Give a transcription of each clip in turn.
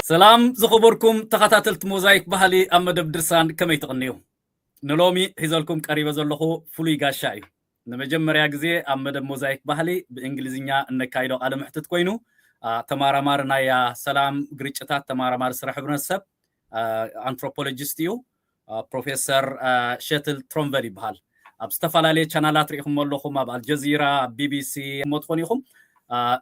سلام زخبركم تخاتلت موزايك بحالي أما دبدرسان كما يتغنيو نلومي هزالكم قريبا زلخو فلوي غاشاي نمجمر ياغزي أما دب موزايك بحالي بإنجليزينيا نكايدو على محتت كوينو تمارامار نايا سلام غريشتات تمارامار سرح برنسب أنثروبولوجيستيو بروفيسر شيتل ترونفالي بحال أبستفالالي چانالات ريخم مولوخم أب الجزيرة BBC مدخونيخم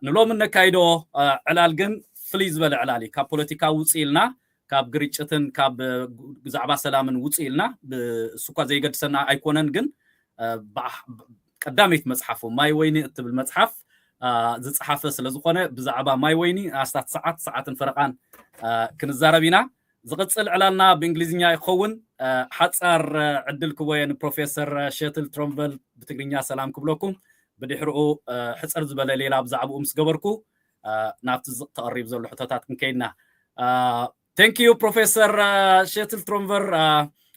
نلوم نكايدو علالغن فليز بلا علالي كاب بوليتيكا وصيلنا كاب غريچتن كاب زعبا سلامن وصيلنا بسوكا زي قدسنا ايكونن جن قداميت مصحفو مايويني اتبل مصحف زصحافه ስለዝኾነ بزعبا مايويني استات ساعات فرقان كنزاربينا زقصل علالنا بانجليزኛ يخون حصار عدلكم وين بروفيسور شيتل ترونفل بتግርኛ سلام كبلكم بدحرو حصر زبل ليلا بزعبو مسغبركو نافت تقريب زول حطاتكم كينا thank you Professor Kjetil Tronvoll.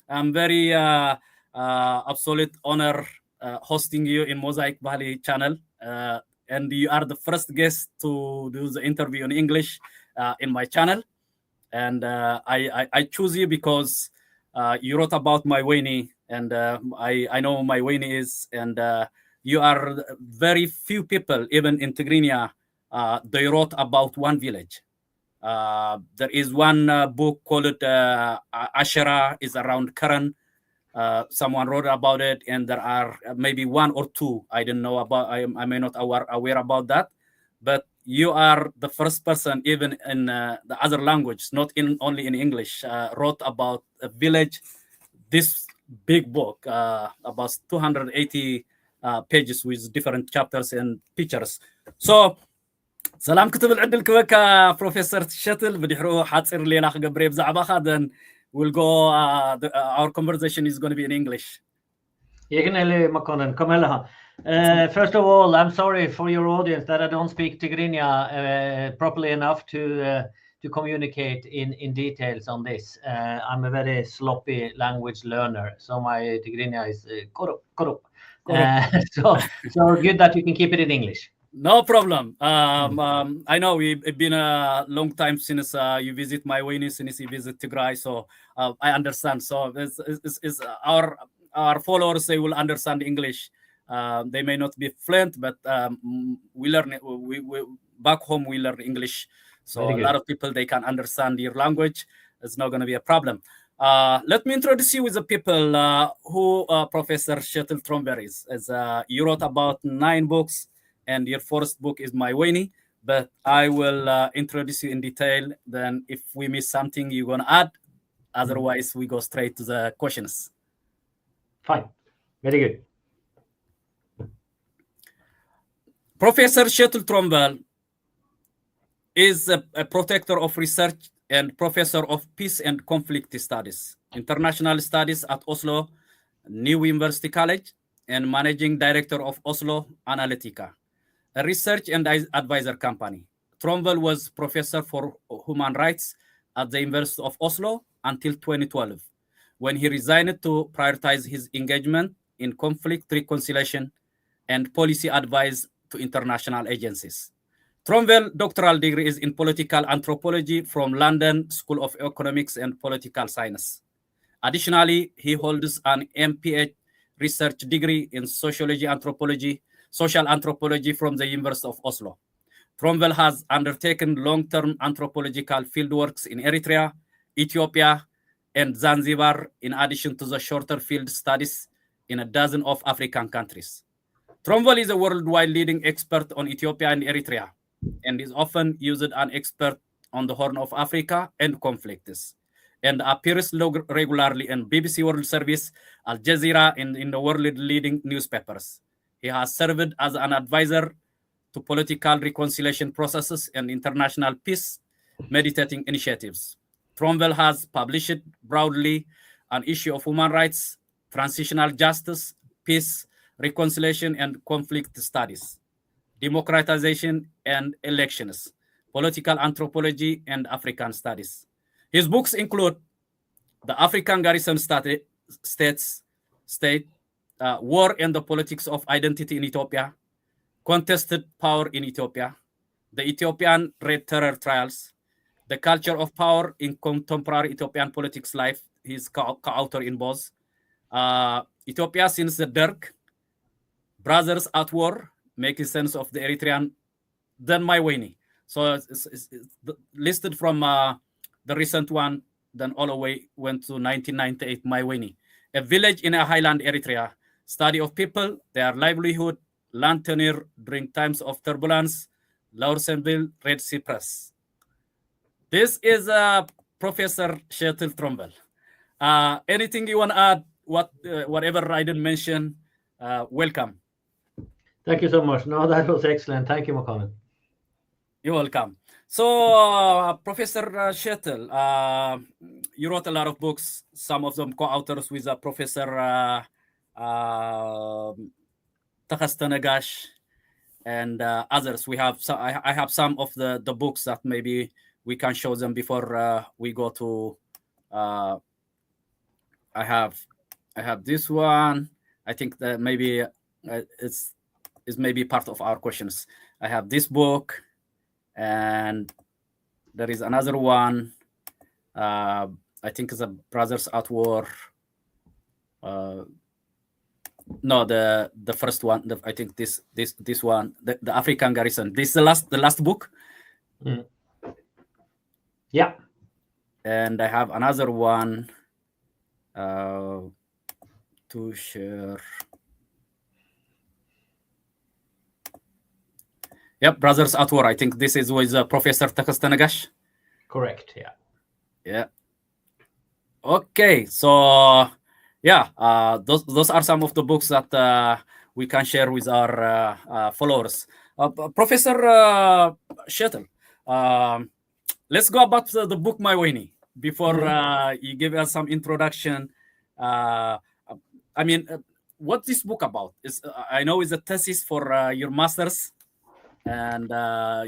I'm very absolute honor hosting you in Mosaic Bahli channel and you are the first guest to do the interview in English in my channel and I choose you because you wrote about Mayweni and I know Mayweni is and you are very few people even in Tigrigna they wrote about one village. There is one book called Ashera is around Karan. Someone wrote about it, and there are maybe one or two. I don't know about. I may not aware about that, but you are the first person, even in the other language, not in only in English, wrote about a village. This big book, about 280 pages with different chapters and pictures. So. سلام كتب العدل كبكا بروفيسور شتل بدحرو حاصر لينا خغبري بزعبا خدن we'll go our conversation is going to be in English. First of all, I'm sorry for your audience that I don't speak Tigrigna properly enough to communicate in details on this. I'm a very sloppy language learner, so my Tigrigna is korup. So good that you can keep it in English. No problem. I know it's been a long time since you visit Mayweni, since you visit Tigray, so I understand. So it's our followers, they will understand English. They may not be fluent, but we learn it. We back home we learn English. So a lot of people, they can understand your language. It's not going to be a problem. Let me introduce you with the people who Professor Kjetil Tronvoll is. You wrote about 9 books. And your first book is Mayweni, but I will introduce you in detail. Then if we miss something, you're going to add. Otherwise, we go straight to the questions. Fine. Very good. Professor Kjetil Tronvoll is a protector of research and professor of peace and conflict studies, international studies at Oslo New University College, and managing director of Oslo Analytica, a research and advisor company. Tronvoll was professor for human rights at the University of Oslo until 2012, when he resigned to prioritize his engagement in conflict reconciliation and policy advice to international agencies. Tronvoll's doctoral degree is in political anthropology from London School of Economics and Political Science. Additionally, he holds an MPH research degree in social anthropology from the University of Oslo. Tronvoll has undertaken long-term anthropological fieldworks in Eritrea, Ethiopia, and Zanzibar, in addition to the shorter field studies in a dozen of African countries. Tronvoll is a worldwide leading expert on Ethiopia and Eritrea, and is often used as an expert on the Horn of Africa and conflicts, and appears regularly in BBC World Service, Al Jazeera, and in the world leading newspapers. He has served as an advisor to political reconciliation processes and international peace meditating initiatives. Tronvoll has published broadly on issue of human rights, transitional justice, peace, reconciliation and conflict studies, democratization and elections, political anthropology and African studies. His books include The African Garrison State, War and the Politics of Identity in Ethiopia, Contested Power in Ethiopia, The Ethiopian Red Terror Trials, The Culture of Power in Contemporary Ethiopian Politics Life. He's co-author in both. Ethiopia Since the Dirk, Brothers at War, Making Sense of the Eritrean, then Mayweni. So it's listed from the recent one, then all the way went to 1998, Mayweni. A Village in a Highland Eritrea, Study of People, Their Livelihood, Land Tenure During Times of Turbulence, Laurenville, Red Sea Press. This is Professor Kjetil Tronvoll. Anything you want to add? Whatever I didn't mention, welcome. Thank you so much. No, that was excellent. Thank you, Mohammed. You're welcome. So, Professor Kjetil, you wrote a lot of books, some of them co-authors with Professor Takastanagash and others. We have I have some of the books that maybe we can show them before we go to. I have this one. I think that maybe it's maybe part of our questions. I have this book, and there is another one. I think it's a Brothers at War. No, the first one. I think this one, the African Garrison. This is the last book. Mm. Yeah. And I have another one to share. Yep, Brothers at War. I think this is with Professor Takastanagash. Correct. Yeah. Yeah. Okay. So yeah, those are some of the books that we can share with our followers. Professor Kjetil, let's go about the book Mayweni before you give us some introduction. I mean, what this book about is? I know it's a thesis for your master's, and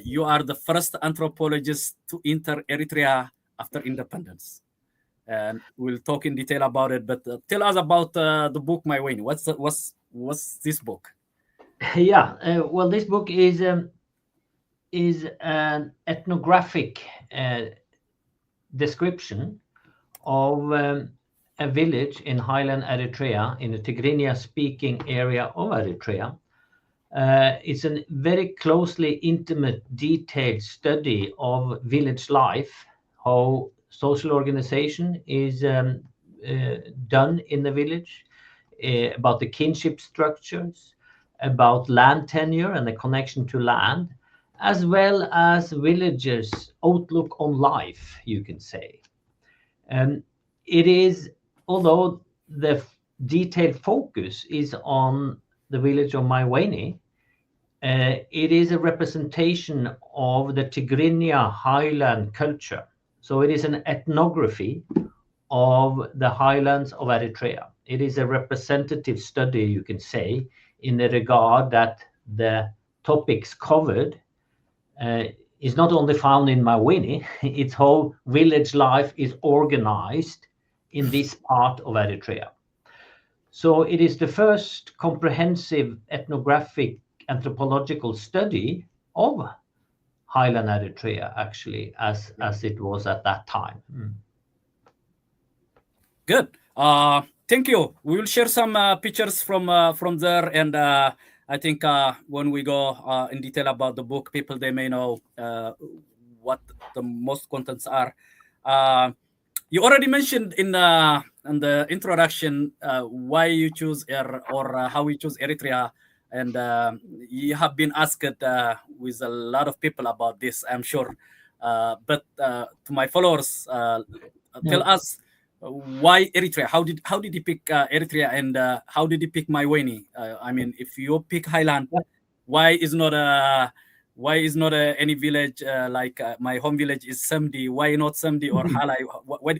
you are the first anthropologist to enter Eritrea after independence. And we'll talk in detail about it. But tell us about the book Mayweni. What's this book? Yeah. Well, this book is an ethnographic description of a village in Highland Eritrea, in the Tigrigna-speaking area of Eritrea. It's a very closely intimate, detailed study of village life, how social organization is done in the village, about the kinship structures, about land tenure and the connection to land, as well as villagers' outlook on life, you can say. It is, although the detailed focus is on the village of Mayweni, it is a representation of the Tigrigna highland culture. So it is an ethnography of the highlands of Eritrea. It is a representative study, you can say, in the regard that the topics covered is not only found in Mayweni, it's how village life is organized in this part of Eritrea. So it is the first comprehensive ethnographic anthropological study of Highland Eritrea, actually, as it was at that time. Good. Thank you. We will share some pictures from there, and I think when we go in detail about the book, people they may know what the most contents are. You already mentioned in the introduction why you choose or how we choose Eritrea, and you have been asked with a lot of people about this, I'm sure. But to my followers, tell us why Eritrea. How did you pick Eritrea, and how did you pick Mayweni? I mean, if you pick Highland, why is not any village like my home village is Samdi? Why not Samdi or Halai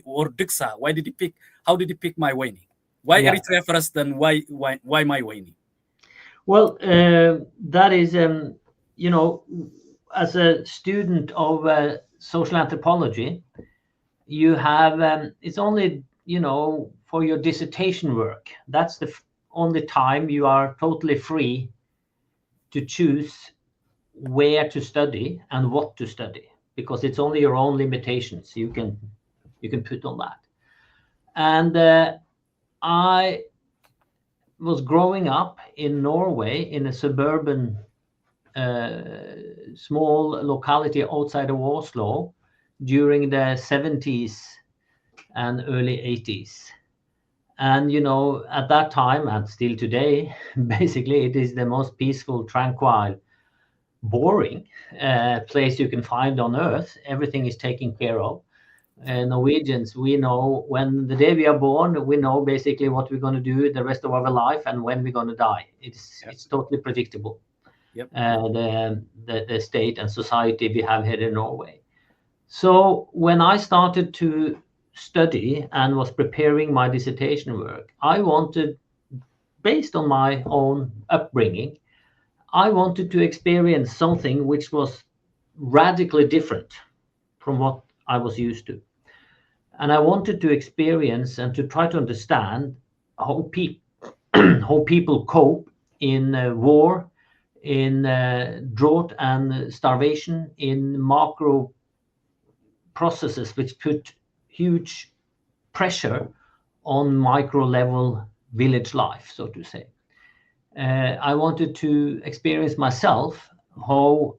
or Diksa? Why did you pick? How did you pick Mayweni? Why Eritrea first, then why Mayweni? Well, that is, you know, as a student of social anthropology, you have it's only, you know, for your dissertation work. That's the only time you are totally free to choose where to study and what to study. because it's only your own limitations you can put on that. And I was growing up in Norway in a suburban small locality outside of Oslo during the 70s and early 80s. And, you know, at that time, and still today, basically, it is the most peaceful, tranquil, boring place you can find on earth. Everything is taken care of. Norwegians, we know when the day we are born, we know basically what we're going to do the rest of our life and when we're going to die. It's totally predictable. Yep. The state and society we have here in Norway. So when I started to study and was preparing my dissertation work, I wanted, based on my own upbringing, I wanted to experience something which was radically different from what I was used to. And I wanted to experience and to try to understand how people cope in war, in drought and starvation, in macro processes which put huge pressure on micro level village life, so to say. I wanted to experience myself how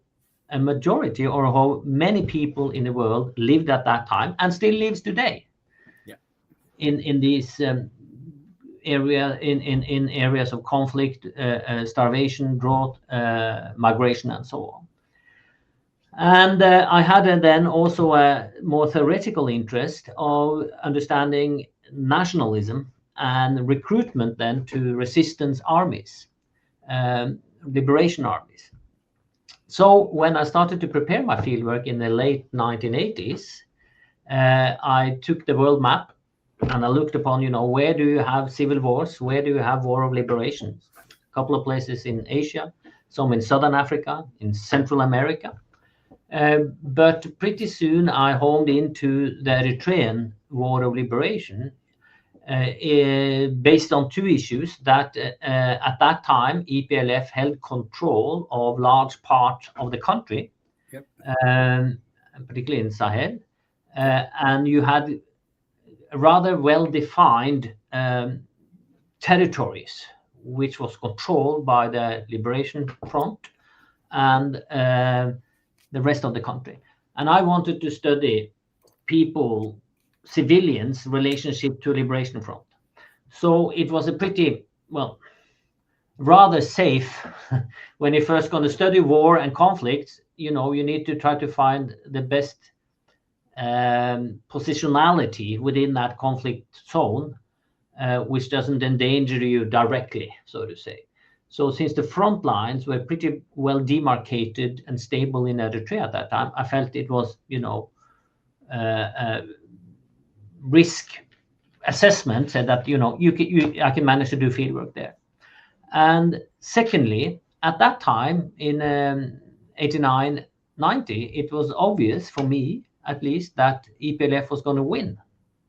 a majority or how many people in the world lived at that time and still lives today. Yeah. In these in areas of conflict, starvation, drought, migration, and so on. And I had then also a more theoretical interest of understanding nationalism and recruitment then to resistance armies, liberation armies. So when I started to prepare my fieldwork in the late 1980s, I took the world map and I looked upon, you know, where do you have civil wars? Where do you have war of liberation? A couple of places in Asia, some in Southern Africa, in Central America. But pretty soon I homed into the Eritrean war of liberation based on two issues that at that time EPLF held control of large part of the country, yep. Particularly in Sahel, and you had rather well-defined territories which was controlled by the Liberation Front and the rest of the country. And I wanted to study people, civilians' relationship to Liberation Front. So it was a pretty, well, rather safe when you're first going to study war and conflicts, you know, you need to try to find the best positionality within that conflict zone, which doesn't endanger you directly, so to say. So since the front lines were pretty well demarcated and stable in Eritrea at that time, I felt it was, you know, risk assessment said that, you know, I can manage to do fieldwork there. And secondly, at that time in 89, 90, it was obvious for me, at least, that EPLF was going to win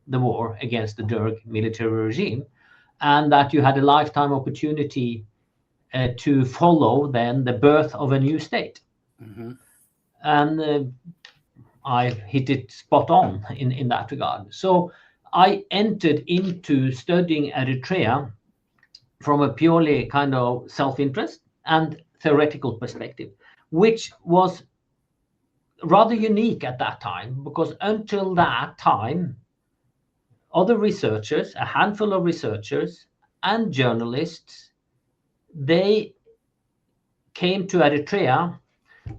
the war against the Derg military regime, and that you had a lifetime opportunity to follow then the birth of a new state. Mm-hmm. And I hit it spot on in that regard. So I entered into studying Eritrea from a purely kind of self-interest and theoretical perspective, which was rather unique at that time, because until that time, other researchers, a handful of researchers and journalists, they came to Eritrea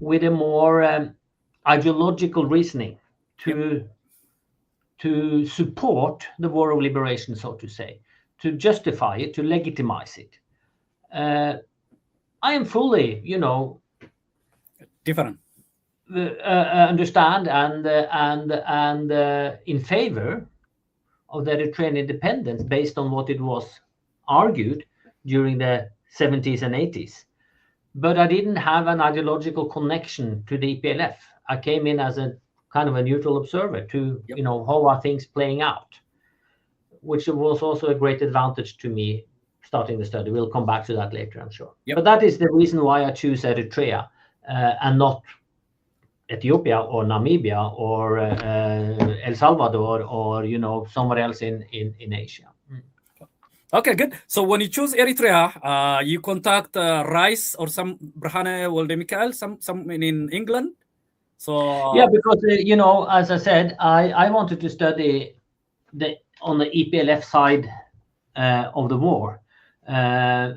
with a more ideological reasoning to support the war of liberation, so to say, to justify it, to legitimize it. I am fully, you know, different. Understand and in favor of the Eritrean independence based on what it was argued during the 70s and 80s. But I didn't have an ideological connection to the EPLF. I came in as a kind of a neutral observer to, yep. You know, how are things playing out, which was also a great advantage to me starting the study. We'll come back to that later, I'm sure. Yep. But that is the reason why I choose Eritrea and not Ethiopia or Namibia or El Salvador or somewhere else in Asia. Okay, good. So when you choose Eritrea, you contact Rice or some Brhane Wolde Mikael, some in England. So yeah, because as I said, I wanted to study on the EPLF side of the war.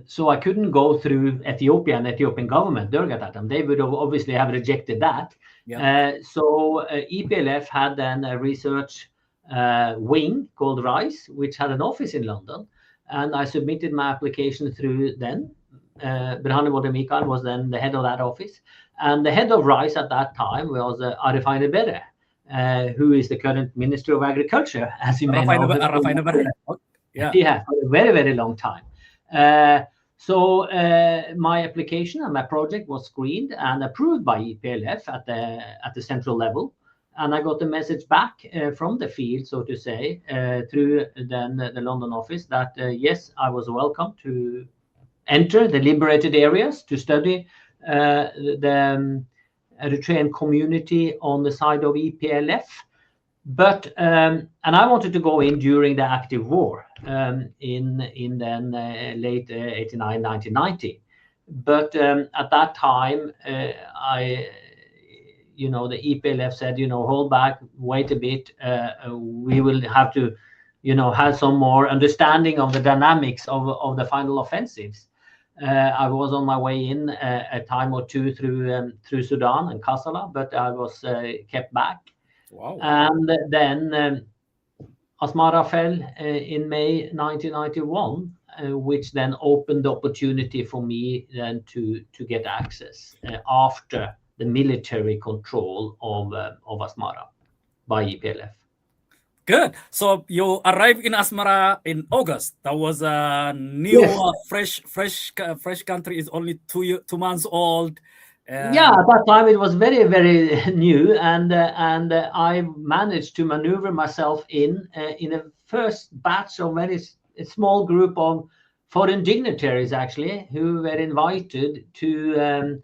So I couldn't go through Ethiopia and Ethiopian government during that time. They would obviously have rejected that. yeah. So EPLF had then a research wing called RISE, which had an office in London. And I submitted my application through then. Berhane Wolde Mikael was then the head of that office. And the head of RISE at that time was Arifai Nebere, who is the current Minister of Agriculture, as you may know. Yeah, for a very, very long time. So my application and my project was screened and approved by EPLF at the central level. And I got a message back from the field, so to say, through then the London office that, yes, I was welcome to enter the liberated areas to study the Eritrean community on the side of EPLF. But and I wanted to go in during the active war in then late 89, 1990. But at that time, the EPLF said, hold back, wait a bit. We will have to, have some more understanding of the dynamics of the final offensives. I was on my way in a time or two through Sudan and Kassala, but I was kept back. Wow. And then Asmara fell in May 1991, which then opened the opportunity for me then to get access after the military control of Asmara by EPLF. Good. So you arrived in Asmara in August. That was a new, yes. fresh country. Is only 2 months old. Yeah, at that time it was very, very new, and I managed to maneuver myself in a first batch of a small group of foreign dignitaries, actually, who were invited to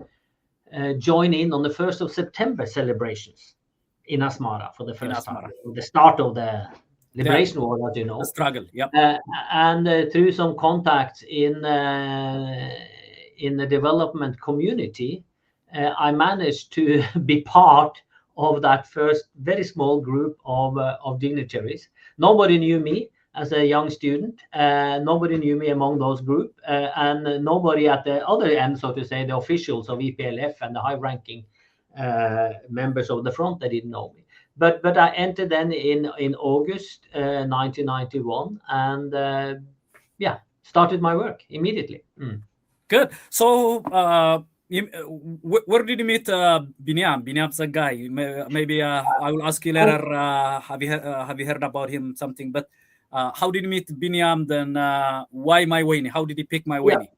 join in on the 1st of September celebrations in Asmara for the first time, the start of the liberation war, as you know. The struggle, yeah. And through some contacts in the development community, I managed to be part of that first very small group of dignitaries. Nobody knew me as a young student. Nobody knew me among those group, and nobody at the other end, so to say, the officials of EPLF and the high-ranking members of the front, they didn't know me. But I entered then in August 1991, and started my work immediately. Good. So where did you meet Binyam Sagai? Maybe I will ask you later. Have you heard about him something? But how did you meet Binyam? Then why Mayweni? How did he pick Mayweni?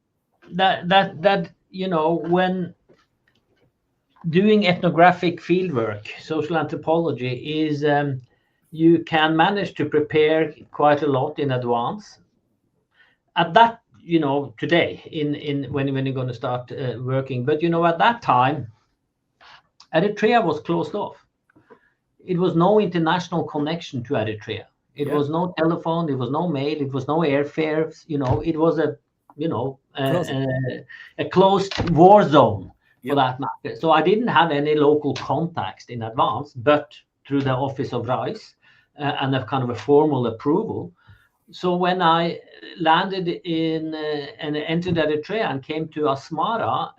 That when doing ethnographic fieldwork, social anthropology is you can manage to prepare quite a lot in advance. At that, today in when you're going to start working, but at that time, Eritrea was closed off. It was no international connection to Eritrea. It was no telephone. It was no mail. It was no airfare. It was a closed war zone. For that matter. So I didn't have any local contacts in advance, but through the office of RISE and a kind of a formal approval. So when I landed in and entered Eritrea and came to Asmara,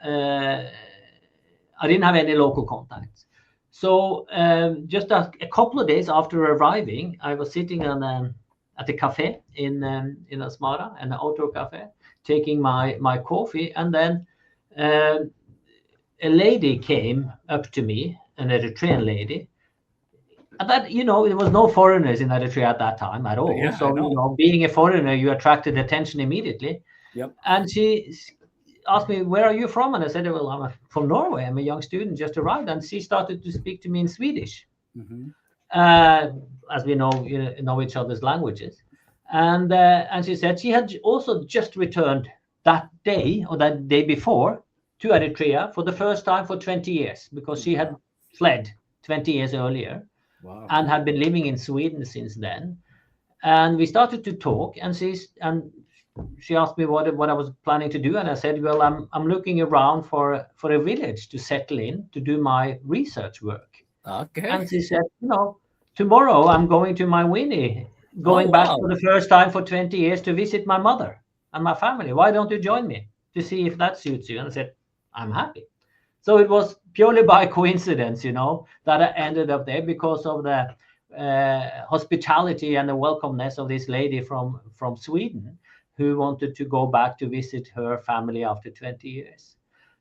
I didn't have any local contacts. So just a couple of days after arriving, I was sitting at a cafe in Asmara, an outdoor cafe, taking my coffee, and then a lady came up to me, an Eritrean lady. And that, there was no foreigners in Eritrea at that time at all. Yeah, so, being a foreigner, you attracted attention immediately. Yep. And she asked me, where are you from? And I said, well, I'm from Norway. I'm a young student, just arrived. And she started to speak to me in Swedish. Mm-hmm. As we know, know each other's languages. And she said she had also just returned that day or that day before to Eritrea for the first time for 20 years, because she had fled 20 years earlier. Wow. And had been living in Sweden since then. And we started to talk, and she asked me what I was planning to do, and I said, well, I'm looking around for a village to settle in to do my research work. Okay. And she said, tomorrow I'm going to Mayweni, going back for the first time for 20 years to visit my mother and my family. Why don't you join me to see if that suits you? And I said, I'm happy. So it was purely by coincidence, that I ended up there because of the hospitality and the welcomeness of this lady from Sweden who wanted to go back to visit her family after 20 years.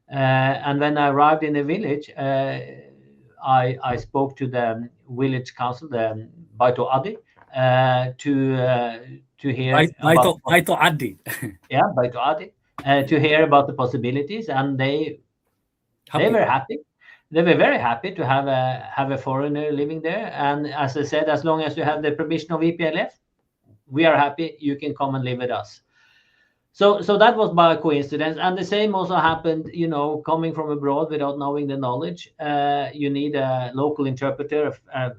And when I arrived in the village, I spoke to the village council, the Baito Adi, to hear Baito Adi. Yeah, Baito Adi, to hear about the possibilities, and they were happy. They were very happy to have a foreigner living there. And as I said, as long as you have the permission of EPLF, we are happy. You can come and live with us. So that was by coincidence. And the same also happened, coming from abroad without knowing the knowledge. You need a local interpreter, a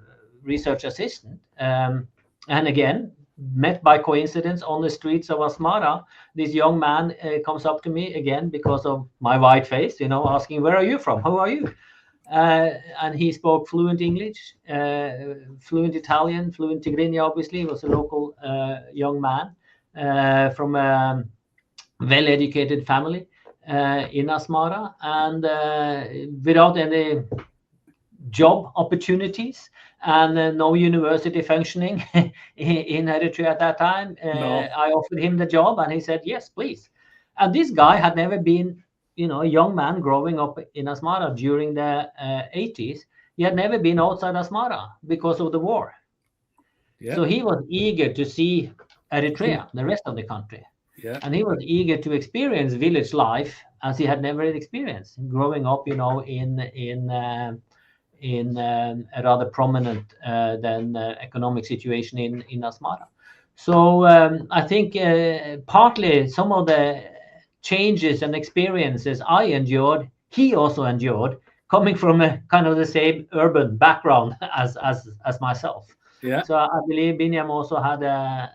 research assistant. And again, met by coincidence on the streets of Asmara. This young man comes up to me again because of my white face, asking, where are you from? Who are you? And he spoke fluent English, fluent Italian, fluent Tigrigna, obviously. He was a local young man from a well-educated family in Asmara, and without any job opportunities and no university functioning in Eritrea at that time. I offered him the job, and he said, yes, please. And this guy had never been, a young man growing up in Asmara during the 80s. He had never been outside Asmara because of the war. Yeah. So he was eager to see Eritrea, the rest of the country. Yeah. And he was eager to experience village life as he had never experienced growing up, in a rather prominent than economic situation in Asmara. So I think partly some of the changes and experiences I endured, he also endured, coming from a kind of the same urban background as myself. Yeah. So I believe Binyam also had a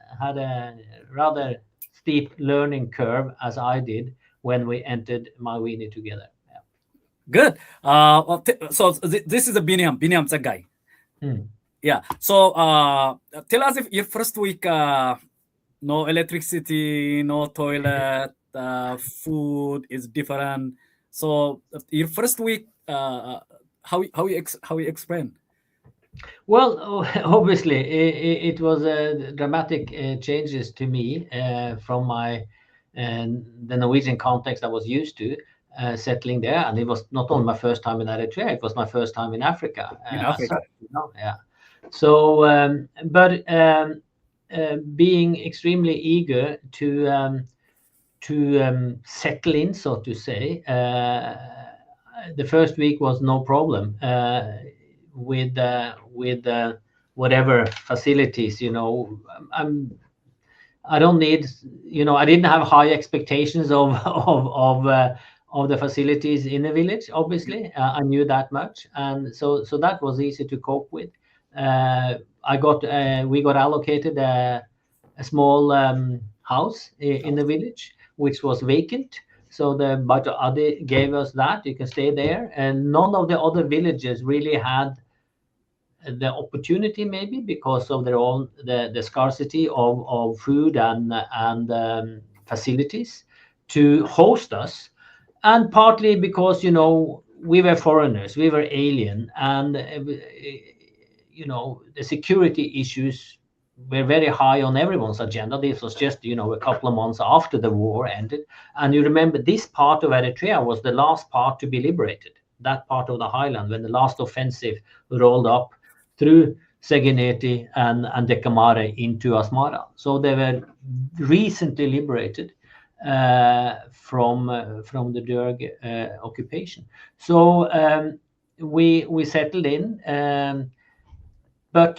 rather steep learning curve as I did when we entered Mayweni together. Good. So this is a Binyam Tsaggai. Yeah. So tell us if your first week, no electricity, no toilet, food is different. So your first week, how you explain? Well, obviously, it was dramatic changes to me from the Norwegian context I was used to. Settling there, and it was not only my first time in Eritrea, it was my first time in Africa. Yeah. So, but being extremely eager to settle in, so to say, the first week was no problem with whatever facilities. I don't need, I didn't have high expectations of the facilities in the village. Obviously, I knew that much, and so that was easy to cope with. We got allocated a small house in the village, which was vacant. So the Baito Adi gave us that. You can stay there, and none of the other villages really had the opportunity, maybe because of their own the scarcity of food and facilities to host us. And partly because, we were foreigners, we were alien, and, the security issues were very high on everyone's agenda. This was just, a couple of months after the war ended. And you remember this part of Eritrea was the last part to be liberated, that part of the highland, when the last offensive rolled up through Segeneti and Dekamare into Asmara. So they were recently liberated from the Derg occupation. So we settled in, but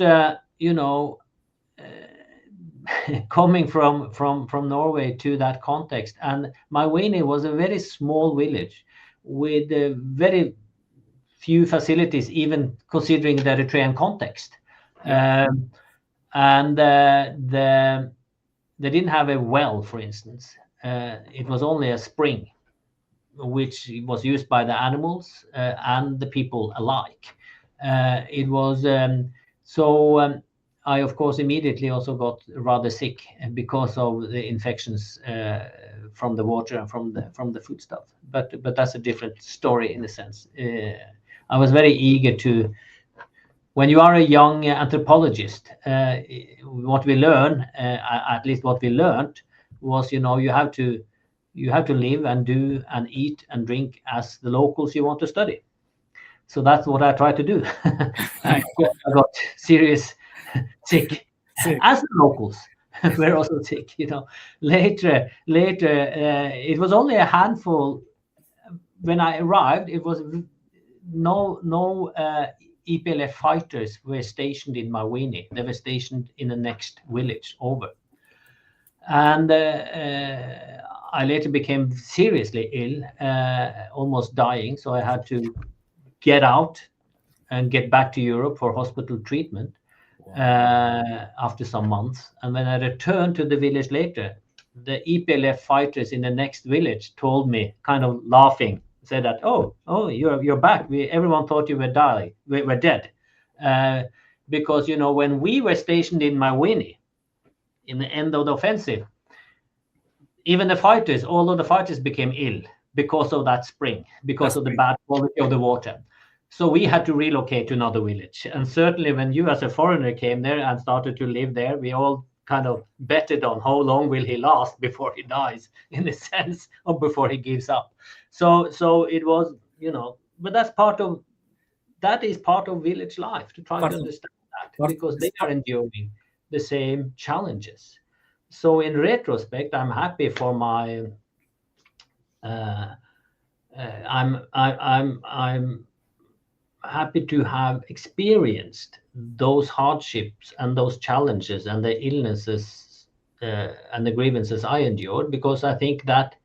coming from Norway to that context, and Mayweni was a very small village with very few facilities, even considering the Eritrean context. And they didn't have a well, for instance. It was only a spring, which was used by the animals and the people alike. It was I, of course, immediately also got rather sick because of the infections from the water and from the foodstuff. But that's a different story in a sense. I was very eager to. When you are a young anthropologist, what we learn, at least what we learned, was you have to live and do and eat and drink as the locals you want to study. So that's what I tried to do. I got serious sick. As the locals were also sick. Later, it was only a handful. When I arrived, it was no EPLF fighters were stationed in Mayweni. They were stationed in the next village over. And I later became seriously ill, almost dying. So I had to get out and get back to Europe for hospital treatment after some months. And when I returned to the village later, the EPLF fighters in the next village told me, kind of laughing, said that, oh, you're back. Everyone thought you were dead. Because, when we were stationed in Mayweni, in the end of the offensive, even all of the fighters became ill because of that spring, because of the bad quality of the water. So we had to relocate to another village. And certainly when you as a foreigner came there and started to live there, we all kind of betted on how long will he last before he dies, in a sense, or before he gives up. So it was, but that is part of village life, to try to understand that, because they are enduring the same challenges. So in retrospect, I'm happy for my. I'm happy to have experienced those hardships and those challenges and the illnesses and the grievances I endured, because I think that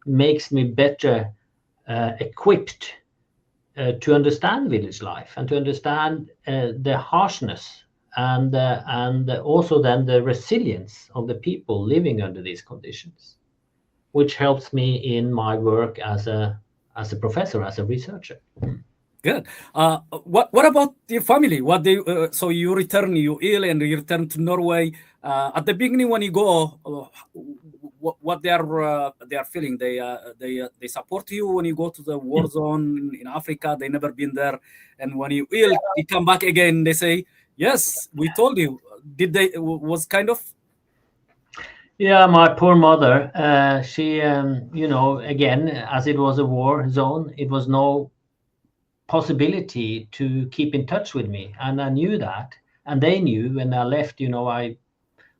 makes me better equipped to understand village life and to understand the harshness and also then the resilience of the people living under these conditions, which helps me in my work as a professor, as a researcher. Good. What about your family? So you ill and you return to Norway. At the beginning, when you go, what they are feeling? They support you when you go to the war zone in Africa. They never been there, and when you ill, you come back again. They say, "Yes, we told you." Did they was kind of? Yeah, my poor mother. She, again, as it was a war zone, it was no possibility to keep in touch with me, and I knew that, and they knew. When I left, I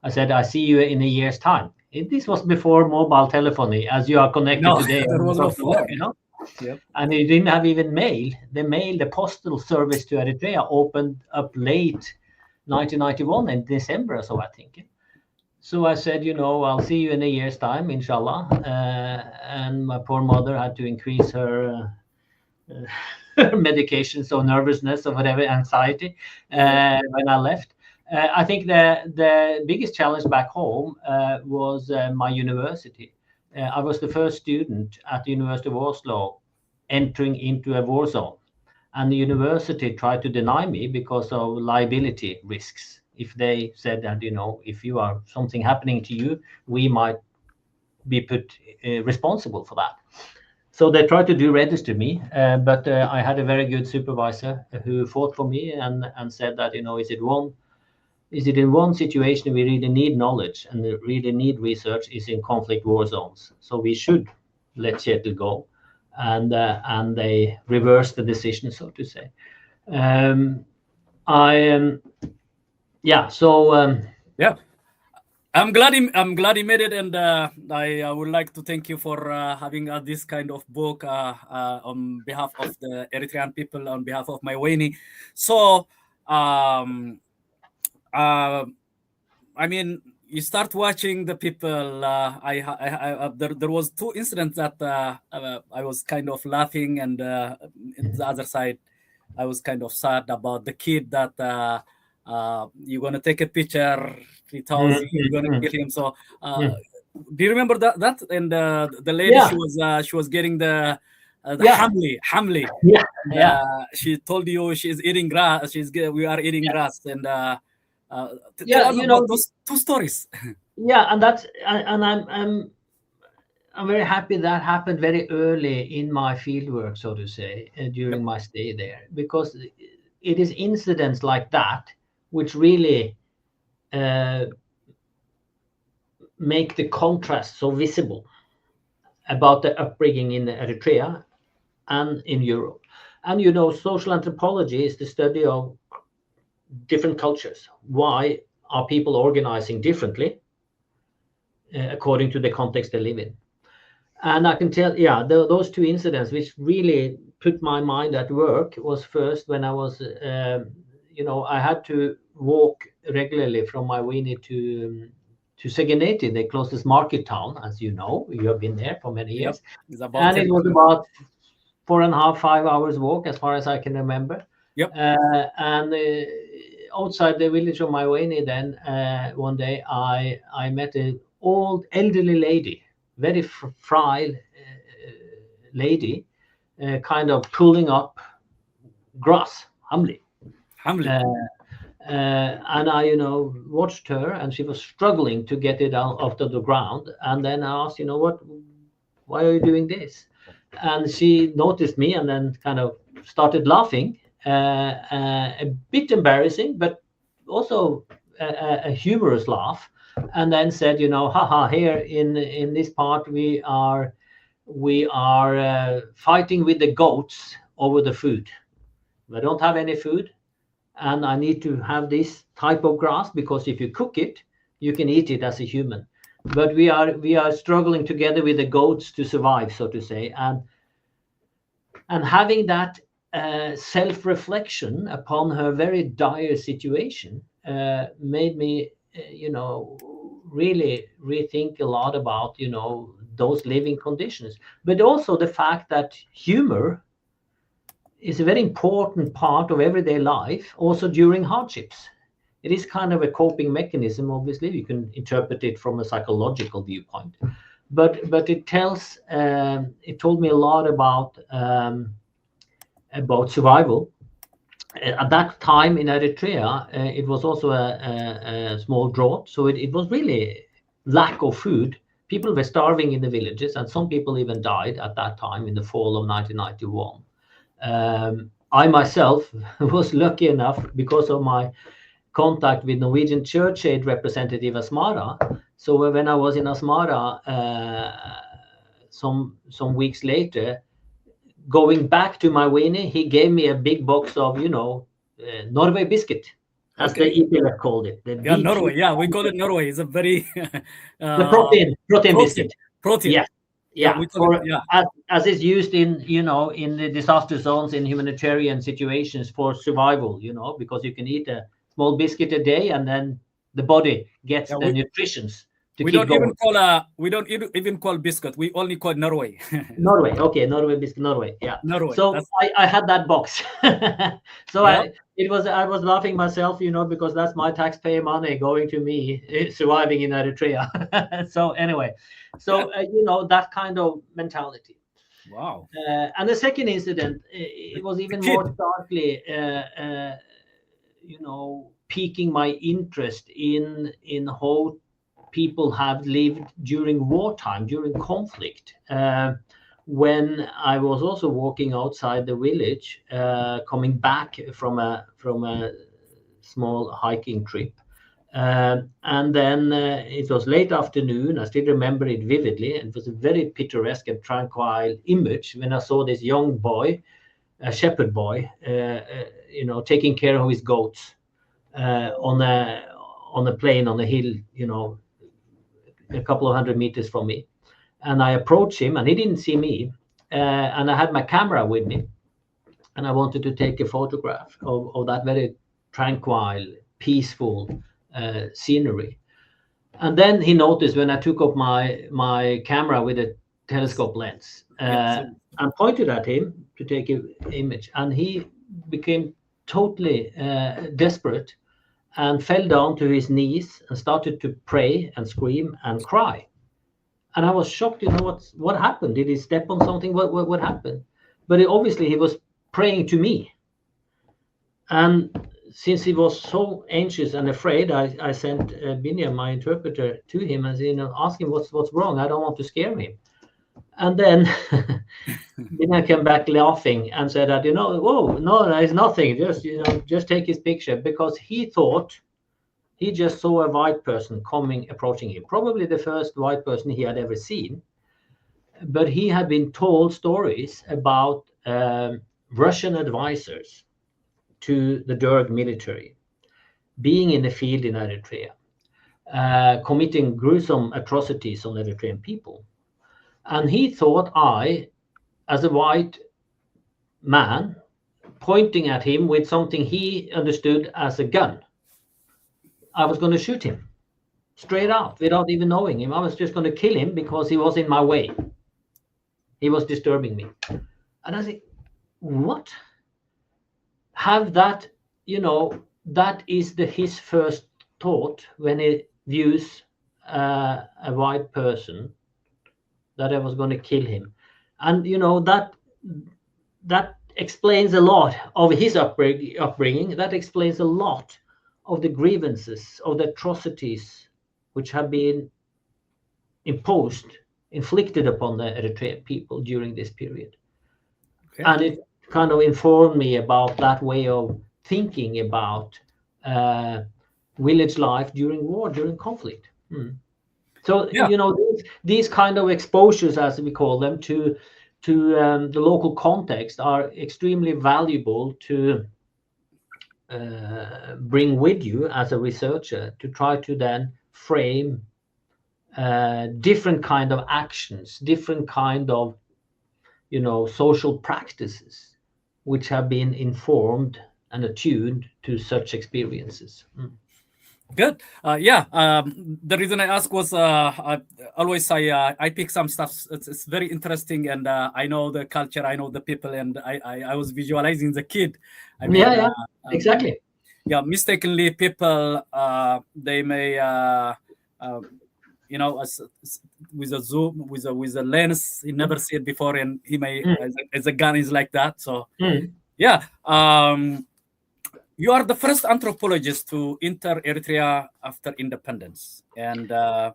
said, I see you in a year's time. This was before mobile telephony, as you are connected today. There was no phone, Yep. And they didn't have even mail. The postal service to Eritrea opened up late 1991 in December or so, I think. So I said, I'll see you in a year's time, inshallah. And my poor mother had to increase her medications or nervousness or whatever, anxiety, when I left. I think the biggest challenge back home was my university. I was the first student at the University of Oslo entering into a war zone, and the university tried to deny me because of liability risks. If they said that, if you are something happening to you, we might be put responsible for that. So they tried to register me, but I had a very good supervisor who fought for me and said that, is it in one situation we really need knowledge and really need research is in conflict war zones. So we should let Kjetil go, and they reversed the decision, so to say. I'm glad he made it, and I would like to thank you for having this kind of book on behalf of the Eritrean people, on behalf of Mayweni. So, I mean, you start watching the people. There was 2 incidents that I was kind of laughing, and the other side, I was kind of sad about the kid that you're gonna take a picture. He tells you you're gonna kill him. So do you remember that? And the lady, she was getting the hamli. She told you she's eating grass. We are eating grass. And tell us about those two stories. And that's I'm very happy that happened very early in my fieldwork, so to say, during my stay there, because it is incidents like that which really make the contrast so visible about the upbringing in Eritrea and in Europe. And social anthropology is the study of different cultures. Why are people organizing differently according to the context they live in? And I can tell, those two incidents which really put my mind at work was first when I was, I had to walk regularly from Mayweni to Segeneti, the closest market town, as you know. You have been there for many years. And it was about 4.5, 5 hours walk, as far as I can remember. And outside the village of Mayweni, then one day I met an old elderly lady, very frail lady, kind of pulling up grass, humbly. And I, watched her, and she was struggling to get it out of the ground. And then I asked, why are you doing this? And she noticed me and then kind of started laughing, a bit embarrassing, but also a humorous laugh. And then said, haha, here in this part we are fighting with the goats over the food. I don't have any food, and I need to have this type of grass, because if you cook it, you can eat it as a human. But we are struggling together with the goats to survive, so to say. And having that self-reflection upon her very dire situation made me, really rethink a lot about, those living conditions. But also the fact that humor is a very important part of everyday life, also during hardships. It is kind of a coping mechanism, obviously. You can interpret it from a psychological viewpoint. But it told me a lot about survival. At that time in Eritrea, it was also a small drought, so it was really lack of food. People were starving in the villages, and some people even died at that time in the fall of 1991. I myself was lucky enough, because of my contact with Norwegian Church Aid representative Asmara. So when I was in Asmara some weeks later, going back to Mayweni, he gave me a big box of, Norway biscuit, as the EPLF called it. Norway. Yeah, we call it Norway. It's a very the protein biscuit. Protein. Yeah. As is used in in the disaster zones, in humanitarian situations, for survival. Because you can eat a small biscuit a day, and then the body gets the nutritions. We don't even call biscuit. We only call Norway. Norway, okay, Norway biscuit, Norway, yeah. Norway. So I had that box. So I was laughing myself, because that's my taxpayer money going to me surviving in Eritrea. So anyway, that kind of mentality. Wow. And the second incident, it was even more starkly, piquing my interest in how people have lived during wartime, during conflict. When I was also walking outside the village, coming back from a small hiking trip, and then it was late afternoon. I still remember it vividly. It was a very picturesque and tranquil image when I saw this young boy, a shepherd boy, taking care of his goats on a plain, on a hill, a couple of 100 meters from me. And I approached him, and he didn't see me. And I had my camera with me, and I wanted to take a photograph of that very tranquil, peaceful scenery. And then he noticed when I took up my camera with a telescope lens and pointed at him to take an image, and he became totally desperate and fell down to his knees and started to pray and scream and cry. And I was shocked, what happened? Did he step on something? What happened? But obviously he was praying to me. And since he was so anxious and afraid, I sent Binya, my interpreter, to him and ask him what's wrong. I don't want to scare him. And then Binya came back laughing and said that, oh, no, there's nothing. Just take his picture, because he thought he just saw a white person approaching him, probably the first white person he had ever seen. But he had been told stories about Russian advisors to the Derg military, being in the field in Eritrea, committing gruesome atrocities on Eritrean people. And he thought I, as a white man, pointing at him with something he understood as a gun, I was going to shoot him straight out without even knowing him. I was just going to kill him because he was in my way. He was disturbing me. And I said, what? Have that, that is his first thought when he views a white person, that I was going to kill him. And, that explains a lot of his upbringing. That explains a lot of the grievances, of the atrocities which have been inflicted upon the Eritrean people during this period. Okay. And it kind of informed me about that way of thinking about village life during war, during conflict. So, these kind of exposures, as we call them, to the local context are extremely valuable to bring with you as a researcher, to try to then frame different kind of actions, different kind of social practices which have been informed and attuned to such experiences. Good. The reason I asked was always I pick some stuff. It's very interesting, and I know the culture, I know the people, and I was visualizing the kid. Exactly. Mistakenly, people they may with a zoom, with a lens, he never see it before, and he may as a gun is like that. So you are the first anthropologist to enter Eritrea after independence, and not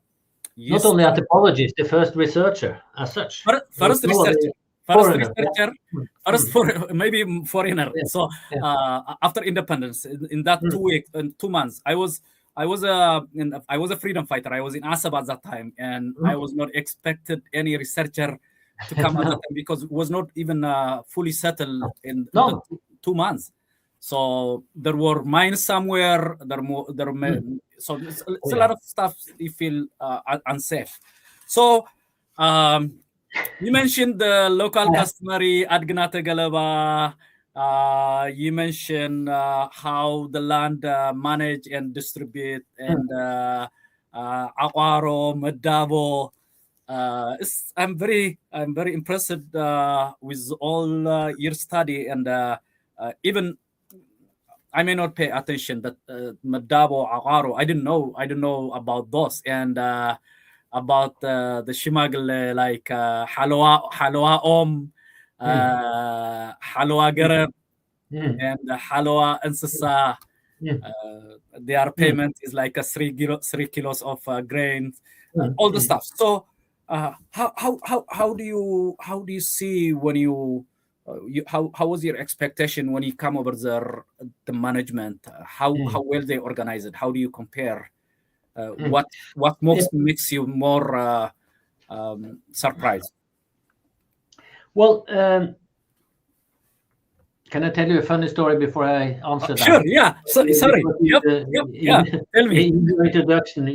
only anthropologist, the first researcher as such. First maybe foreigner. Yeah. So after independence, in that 2 weeks and 2 months, I was a freedom fighter. I was in Asab at that time, and I was not expected any researcher to come at that time, because it was not even fully settled in 2 months. So there were mines somewhere. So it's a lot of stuff you feel unsafe. So you mentioned the local customary Adgnata Galaba. You mentioned how the land manage and distribute, and Awaro, Medavo. I'm very impressed with all your study, and even I may not pay attention that Medavo, Awaro. I didn't know about those, and about the Shimagle, like Haloa Om, Haloa Gareb, and Haloa Ensasa. Their payment is like a 3 kilos of grains, all the stuff. So how do you see when you how was your expectation when you come over the management? How well they organize it? How do you compare? What makes you more surprised? Well, can I tell you a funny story before I answer that? Sure. Yeah. Sorry. Yep. Tell me. In your introduction,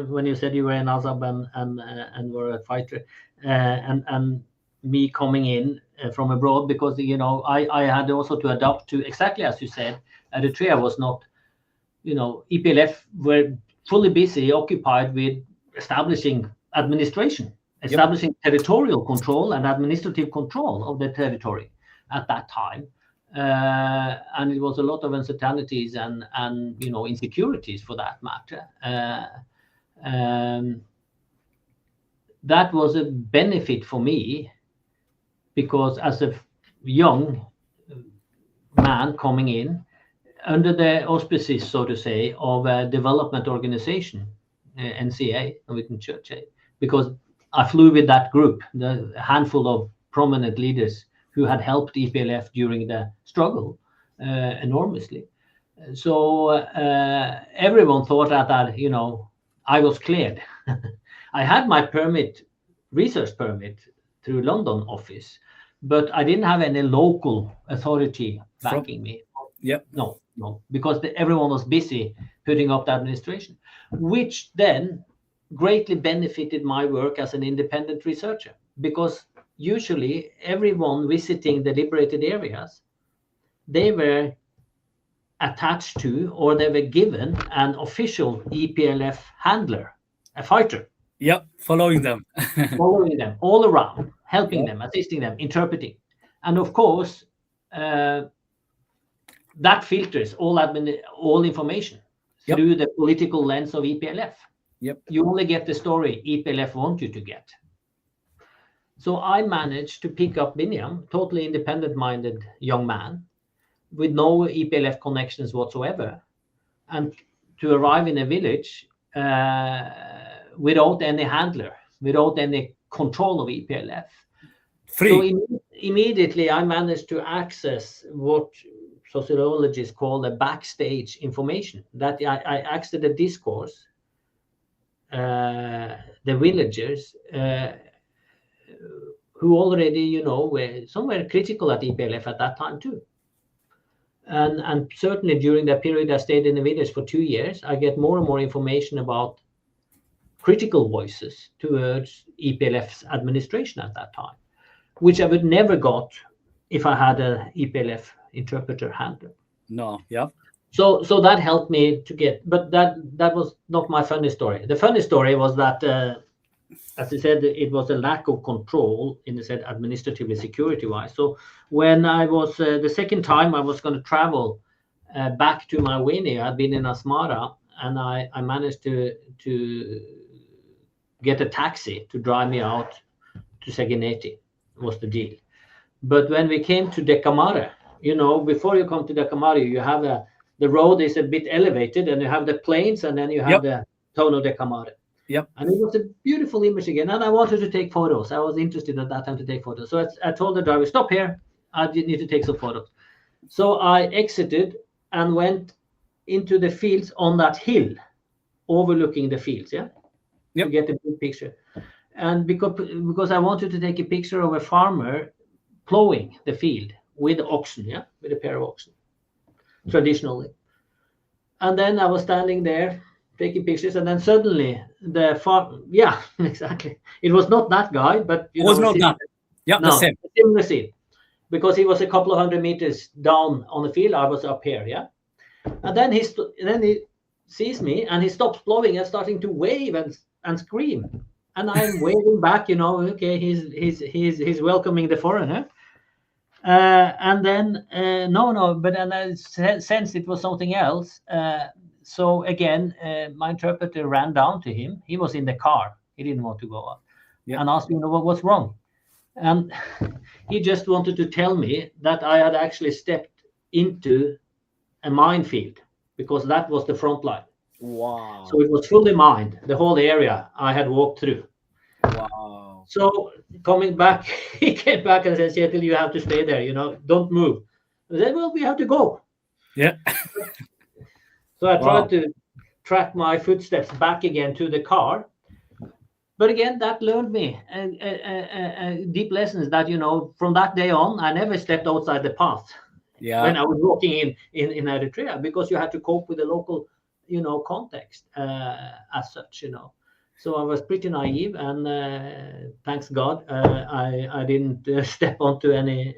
when you said you were in Azab and were a fighter, and me coming in from abroad, because I had also to adapt to exactly as you said. Eritrea was not, EPLF were fully busy, occupied with establishing administration, establishing territorial control and administrative control of the territory at that time. and it was a lot of uncertainties and insecurities for that matter. That was a benefit for me, because as a young man coming in under the auspices, so to say, of a development organization, NCA, Norwegian Church Aid, because I flew with that group, the handful of prominent leaders who had helped EPLF during the struggle enormously. So everyone thought that I was cleared. I had my research permit through London office, but I didn't have any local authority backing me. Yep. No, because everyone was busy putting up the administration, which then greatly benefited my work as an independent researcher, because usually everyone visiting the liberated areas, they were attached to, or they were given an official EPLF handler, a fighter. Yep, following them. Following them all around, helping them, assisting them, interpreting. And of course, that filters all information through the political lens of EPLF. Yep. You only get the story EPLF want you to get. So I managed to pick up Binyam, totally independent-minded young man, with no EPLF connections whatsoever, and to arrive in a village without any handler, without any control of EPLF. Free. So immediately I managed to access what sociologists call the backstage information, that I accessed the discourse, the villagers who already, were somewhere critical at EPLF at that time too. And certainly during that period I stayed in the village for 2 years, I get more and more information about critical voices towards EPLF's administration at that time, which I would never got if I had an EPLF interpreter handler. No, yeah. So that helped me to get, but that was not my funny story. The funny story was that, as I said, it was a lack of control in the sense administratively, security-wise. So when I was the second time I was going to travel back to Mayweni, I'd been in Asmara, and I managed to get a taxi to drive me out to Segeneti, was the deal. But when we came to Dekamare, before you come to Dekamare, you have the road is a bit elevated, and you have the plains, and then you have the town of Dekamare. Yep. And it was a beautiful image again, and I wanted to take photos. I was interested at that time to take photos. So I told the driver, stop here, I need to take some photos. So I exited and went into the fields on that hill, overlooking the fields, to get a good picture. And because I wanted to take a picture of a farmer plowing the field with oxen, with a pair of oxen, traditionally. And then I was standing there taking pictures, and then suddenly the farm, exactly. It was not that guy, but it was not that. Yeah, the same. Similar scene, because he was a couple of 100 meters down on the field. I was up here, and then he sees me, and he stops plowing and starting to wave and scream, and I'm waving back. Okay, he's welcoming the foreigner. And then but then I sensed it was something else. So again, my interpreter ran down to him. He was in the car. He didn't want to go up, and asked me, what's wrong? And he just wanted to tell me that I had actually stepped into a minefield, because that was the front line. Wow. So it was fully mined, the whole area I had walked through. Wow. So coming back, he came back and said, Kjetil, you have to stay there, don't move. I said, well, we have to go. Yeah. So I tried to track my footsteps back again to the car. But again, that learned me deep lessons that, from that day on, I never stepped outside the path when I was walking in Eritrea, because you had to cope with the local, context as such, So I was pretty naive, and thanks God, I didn't step onto any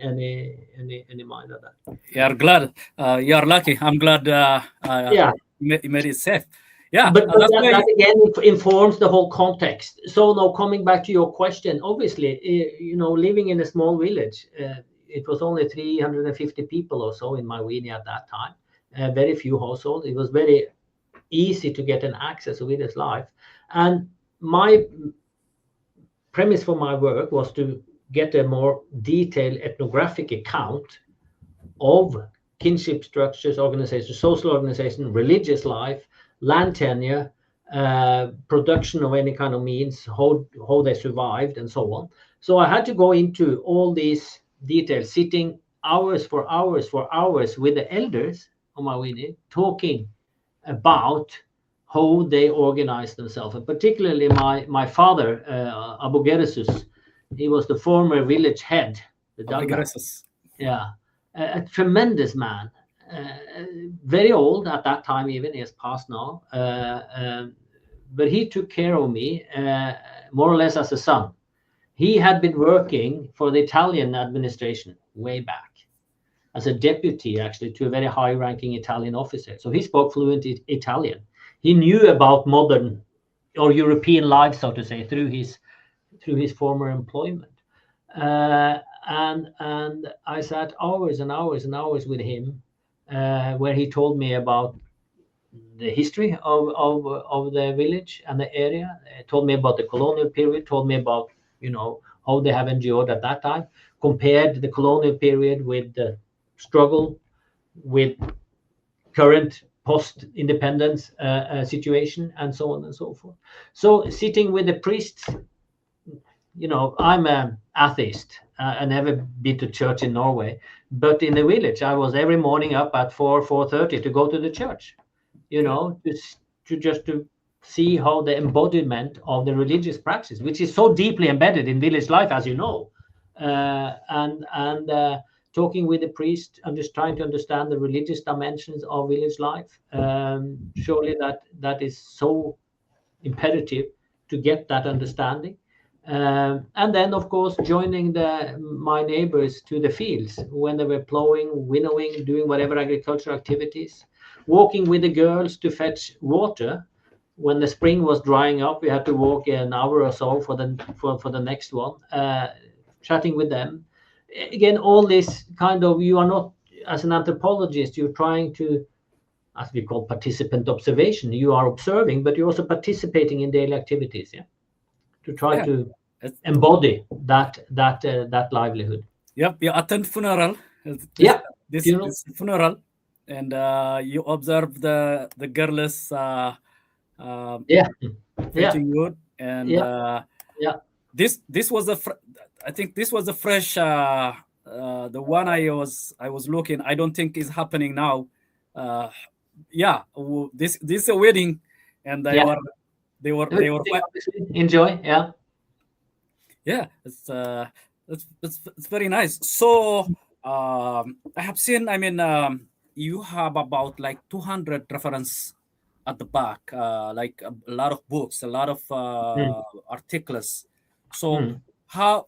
mind of that. You're glad. You're lucky. I'm glad. You made it safe. Yeah, but that again informs the whole context. So now coming back to your question, obviously, living in a small village, it was only 350 people or so in Mayweni at that time, very few households. It was very easy to get an access to village life. And my premise for my work was to get a more detailed ethnographic account of kinship structures, organization, social organization, religious life, land tenure, production of any kind of means, how they survived, and so on. So I had to go into all these details, sitting hours for hours with the elders of Mayweni, talking about how they organized themselves, and particularly my father, Abu Geresus. He was the former village head. Yeah, a tremendous man, very old at that time, even he has passed now. But he took care of me more or less as a son. He had been working for the Italian administration way back as a deputy, actually, to a very high-ranking Italian officer. So he spoke fluent Italian. He knew about modern or European life, so to say, through his former employment. And I sat hours and hours and hours with him, where he told me about the history of the village and the area. He told me about the colonial period, told me about, how they have endured at that time, compared the colonial period with the struggle with current post-independence situation, and so on and so forth. So sitting with the priests, I'm an atheist. I never been to church in Norway, but in the village, I was every morning up at 4:30 to go to the church, to see how the embodiment of the religious practice, which is so deeply embedded in village life, as you know, and talking with the priest and just trying to understand the religious dimensions of village life. Surely that is so imperative to get that understanding. And then, of course, joining my neighbors to the fields when they were plowing, winnowing, doing whatever agricultural activities, walking with the girls to fetch water. When the spring was drying up, we had to walk an hour or so for the next one, chatting with them. Again, all this kind of, you are not, as an anthropologist, you're trying to, as we call participant observation, you are observing, but you're also participating in daily activities, to try to embody that livelihood. Yep, you attend funeral. This funeral, and you observe the girls preaching good, and this was I think this was the fresh the one I was looking. I don't think is happening now. This is a wedding, and they were enjoy. It's very nice. So I have seen, you have about like 200 reference at the back, like a lot of books, a lot of articles. So how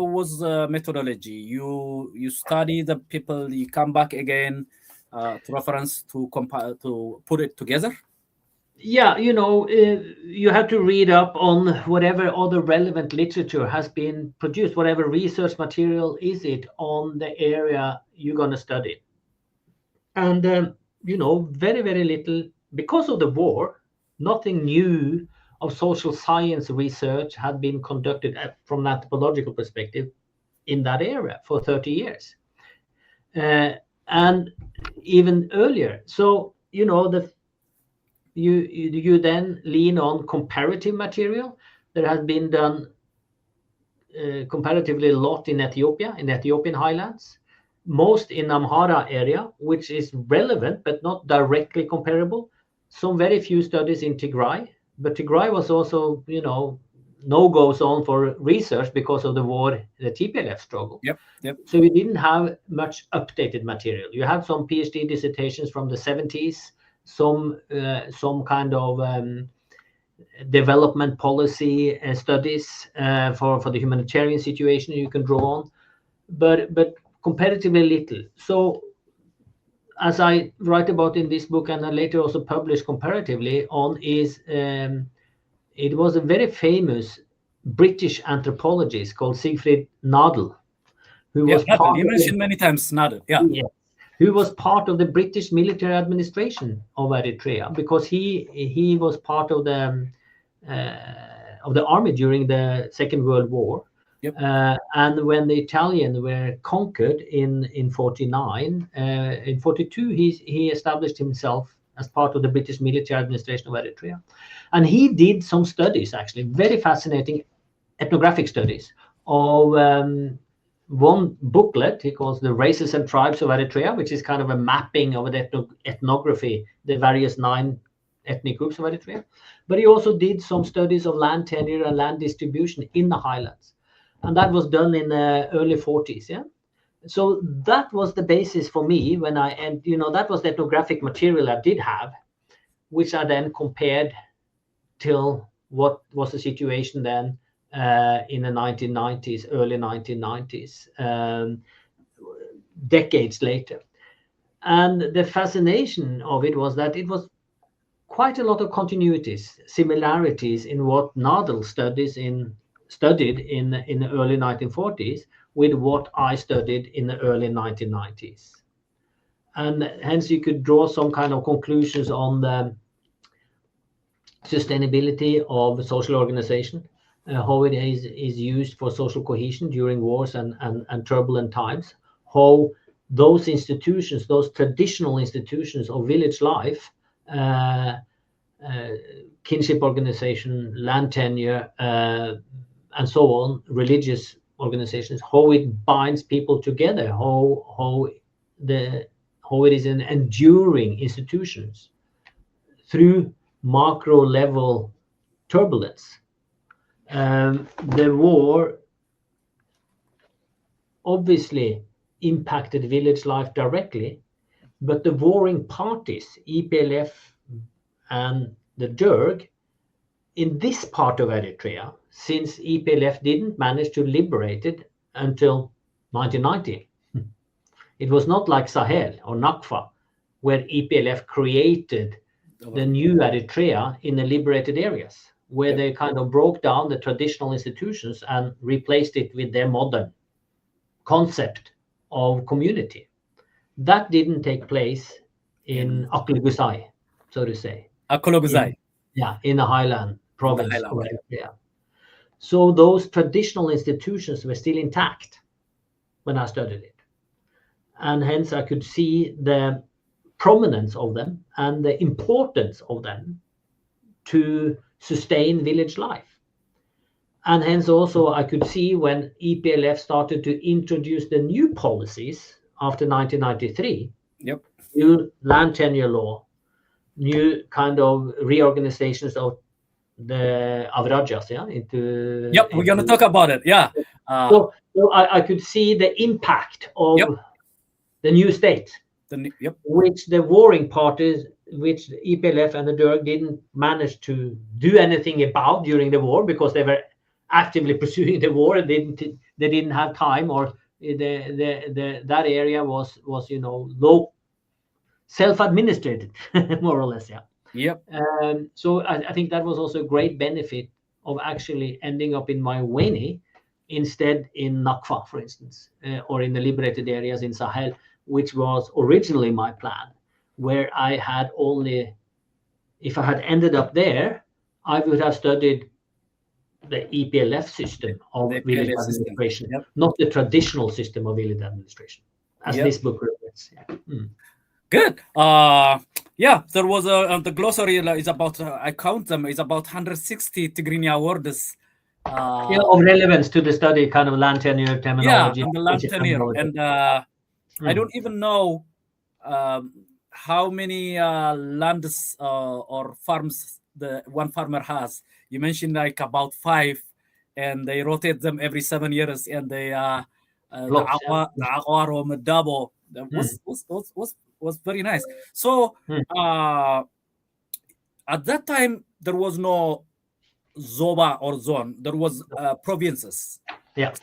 was the methodology? You study the people, you come back again to reference, to compile, to put it together? Yeah, you have to read up on whatever other relevant literature has been produced, whatever research material is it on the area you're going to study. And, very, very little, because of the war, nothing new of social science research had been conducted from an anthropological perspective in that area for 30 years. And even earlier. So, you then lean on comparative material. There has been done comparatively a lot in Ethiopia, in the Ethiopian highlands, most in Amhara area, which is relevant but not directly comparable. Some very few studies in Tigray, but Tigray was also, no-go zone for research because of the war, the TPLF struggle. Yep. So we didn't have much updated material. You have some PhD dissertations from the 70s, some kind of development policy studies for the humanitarian situation you can draw on, but comparatively little. So as I write about in this book, and I later also published comparatively on, is it was a very famous British anthropologist called Siegfried Nadel, who was part you mentioned many times Nadal. Who was part of the British military administration of Eritrea, because he was part of the army during the Second World War. And when the Italians were conquered in 49, in 42, he established himself as part of the British military administration of Eritrea. And he did some studies, actually, very fascinating ethnographic studies of one booklet he calls The Races and Tribes of Eritrea, which is kind of a mapping of the ethnography, the various 9 ethnic groups of Eritrea. But he also did some studies of land tenure and land distribution in the highlands. And that was done in the early 40s. So that was the basis for me when that was the ethnographic material I did have, which I then compared till what was the situation then in the 1990s, early 1990s, decades later. And the fascination of it was that it was quite a lot of continuities, similarities in what Nadal studied in the early 1940s with what I studied in the early 1990s. And hence you could draw some kind of conclusions on the sustainability of social organization, how it is used for social cohesion during wars and turbulent times, how those institutions, those traditional institutions of village life, kinship organization, land tenure, and so on, religious organizations, how it binds people together, how it is an enduring institutions through macro level turbulence. The war obviously impacted village life directly, but the warring parties, EPLF and the Derg, in this part of Eritrea, since EPLF didn't manage to liberate it until 1990. It was not like Sahel or Nakfa, where EPLF created the new Eritrea in the liberated areas, where they kind of broke down the traditional institutions and replaced it with their modern concept of community. That didn't take place in Aklugusai, so to say. Aklugusai. In the highland province of Eritrea. So those traditional institutions were still intact when I studied it. And hence I could see the prominence of them and the importance of them to sustain village life. And hence also I could see when EPLF started to introduce the new policies after 1993, new land tenure law, new kind of reorganizations of the Avrajas, into... we're going to talk about it, So I could see the impact of the new state, which the warring parties, which EPLF and the Derg didn't manage to do anything about during the war because they were actively pursuing the war and they didn't have time, or that area was low, self-administrated, more or less. So I think that was also a great benefit of actually ending up in Mayweni instead in Nakfa, for instance, or in the liberated areas in Sahel, which was originally my plan, where I had only, if I had ended up there, I would have studied the EPLF system of village administration, not the traditional system of village administration, as this book reflects. Good. There was the glossary is about, I count them, is about 160 Tigrigna words. Of relevance to the study, kind of land tenure terminology. And the land tenure. And I don't even know how many lands or farms the one farmer has. You mentioned like about 5, and they rotate them every 7 years, and they the Aqwar or Medabo was very nice. So at that time there was no Zoba or zone. There was provinces.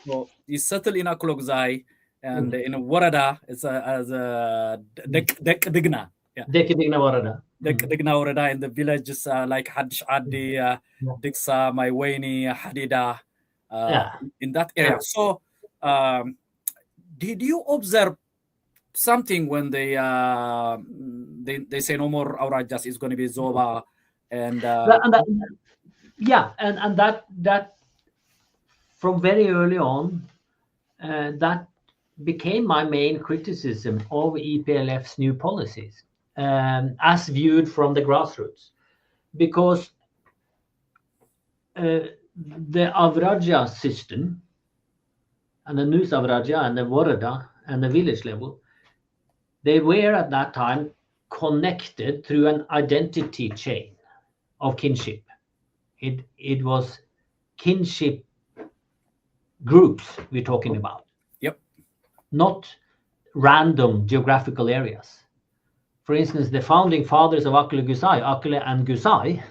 So you settle in Aklugusai, and in Warada it's as a Tigrigna. Tigrigna Warada. Tigrigna Warada, in the villages like Hadshadi, Diksa, Mayweni, Hadida, in that area. So did you observe something when they say no more Aurajas, it's going to be Zoba, and that from very early on, that became my main criticism of EPLF's new policies, as viewed from the grassroots, because the Avraja system and the Nus Avraja and the Woreda and the village level, they were at that time connected through an identity chain of kinship. It was kinship groups we're talking about. Yep. Not random geographical areas. For instance, the founding fathers of Akle and Gusai,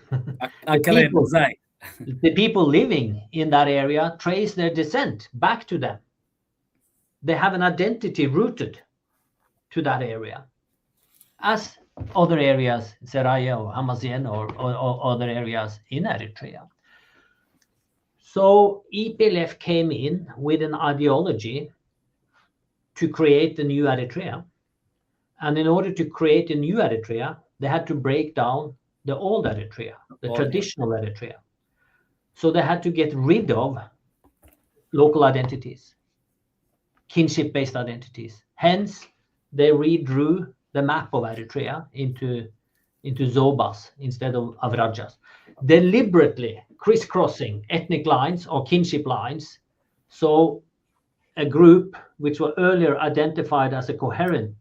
the people living in that area trace their descent back to them. They have an identity rooted to that area, as other areas, Seraya or Hamasien or other areas in Eritrea. So EPLF came in with an ideology to create a new Eritrea. And in order to create a new Eritrea, they had to break down the old Eritrea, the traditional Eritrea. So they had to get rid of local identities, kinship-based identities. Hence, they redrew the map of Eritrea into Zobas instead of Avrajas, deliberately crisscrossing ethnic lines or kinship lines. So a group which were earlier identified as a coherent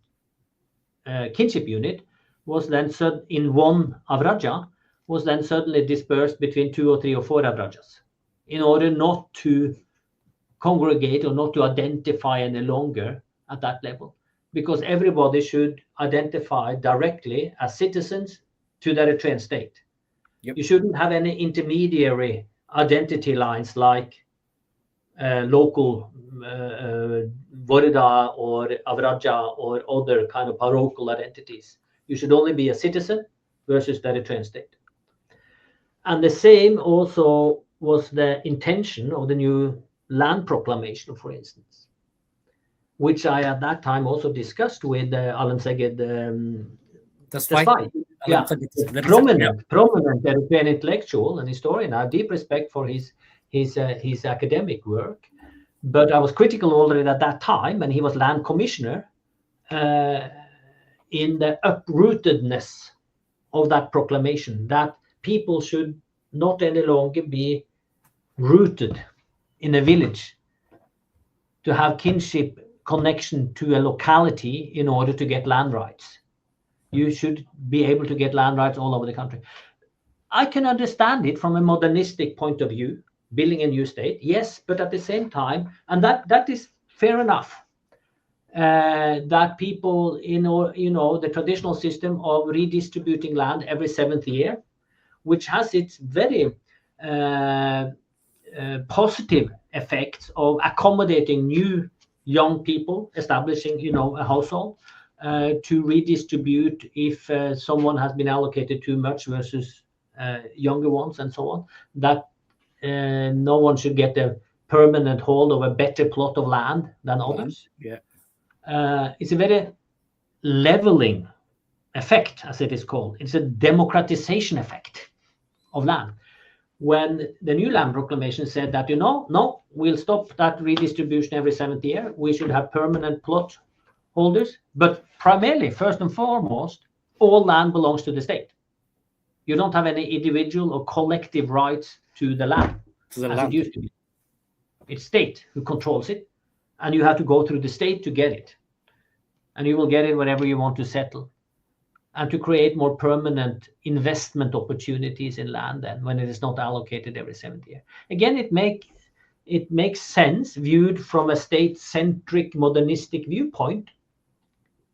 kinship unit was then in one Avraja, was then suddenly dispersed between 2 or 3 or 4 Avrajas in order not to congregate or not to identify any longer at that level, because everybody should identify directly as citizens to the Eritrean state. Yep. You shouldn't have any intermediary identity lines like local Vorida or Avraja or other kind of parochial identities. You should only be a citizen versus the Eritrean state. And the same also was the intention of the new land proclamation, for instance, which I at that time also discussed with Alan Seged Tesfaye. Yeah, prominent Eritrean intellectual and historian. I have deep respect for his academic work, but I was critical already at that time, and he was land commissioner, in the uprootedness of that proclamation, that people should not any longer be rooted in a village to have kinship connection to a locality in order to get land rights. You should be able to get land rights all over the country. I can understand it from a modernistic point of view, building a new state, yes, but at the same time, and that is fair enough, that people in the traditional system of redistributing land every 7th year, which has its very positive effects of accommodating new young people, establishing a household, to redistribute if someone has been allocated too much versus younger ones and so on, that no one should get a permanent hold of a better plot of land than others. Yeah. It's a very leveling effect, as it is called. It's a democratization effect of land. When the new land proclamation said that, no, we'll stop that redistribution every 7th year. We should have permanent plot holders, but primarily, first and foremost, all land belongs to the state. You don't have any individual or collective rights to the land, it used to be. It's state who controls it, and you have to go through the state to get it. And you will get it whenever you want to settle. And to create more permanent investment opportunities in land then, when it is not allocated every 7th year. Again, it makes sense viewed from a state-centric modernistic viewpoint.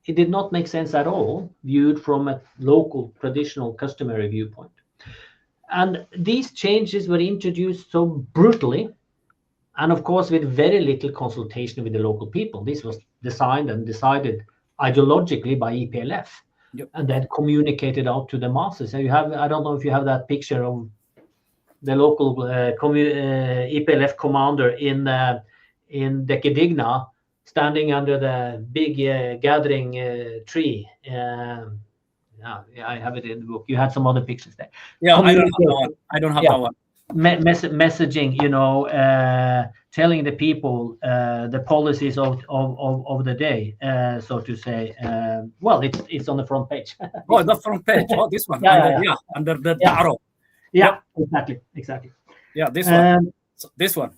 It did not make sense at all viewed from a local, traditional, customary viewpoint. And these changes were introduced so brutally, and of course with very little consultation with the local people. This was designed and decided ideologically by EPLF. Yep. And then communicated out to the masses. And I don't know if you have that picture of the local EPLF commander in Tigrigna standing under the big gathering tree. Yeah, I have it in the book. You had some other pictures there. Yeah, I don't have that one. I don't have that one. Messaging, telling the people the policies of the day, so to say. Well, it's on the front page. Oh, the front page. Oh, this one. Under the arrow. Yeah, exactly. Yeah, this one. This one.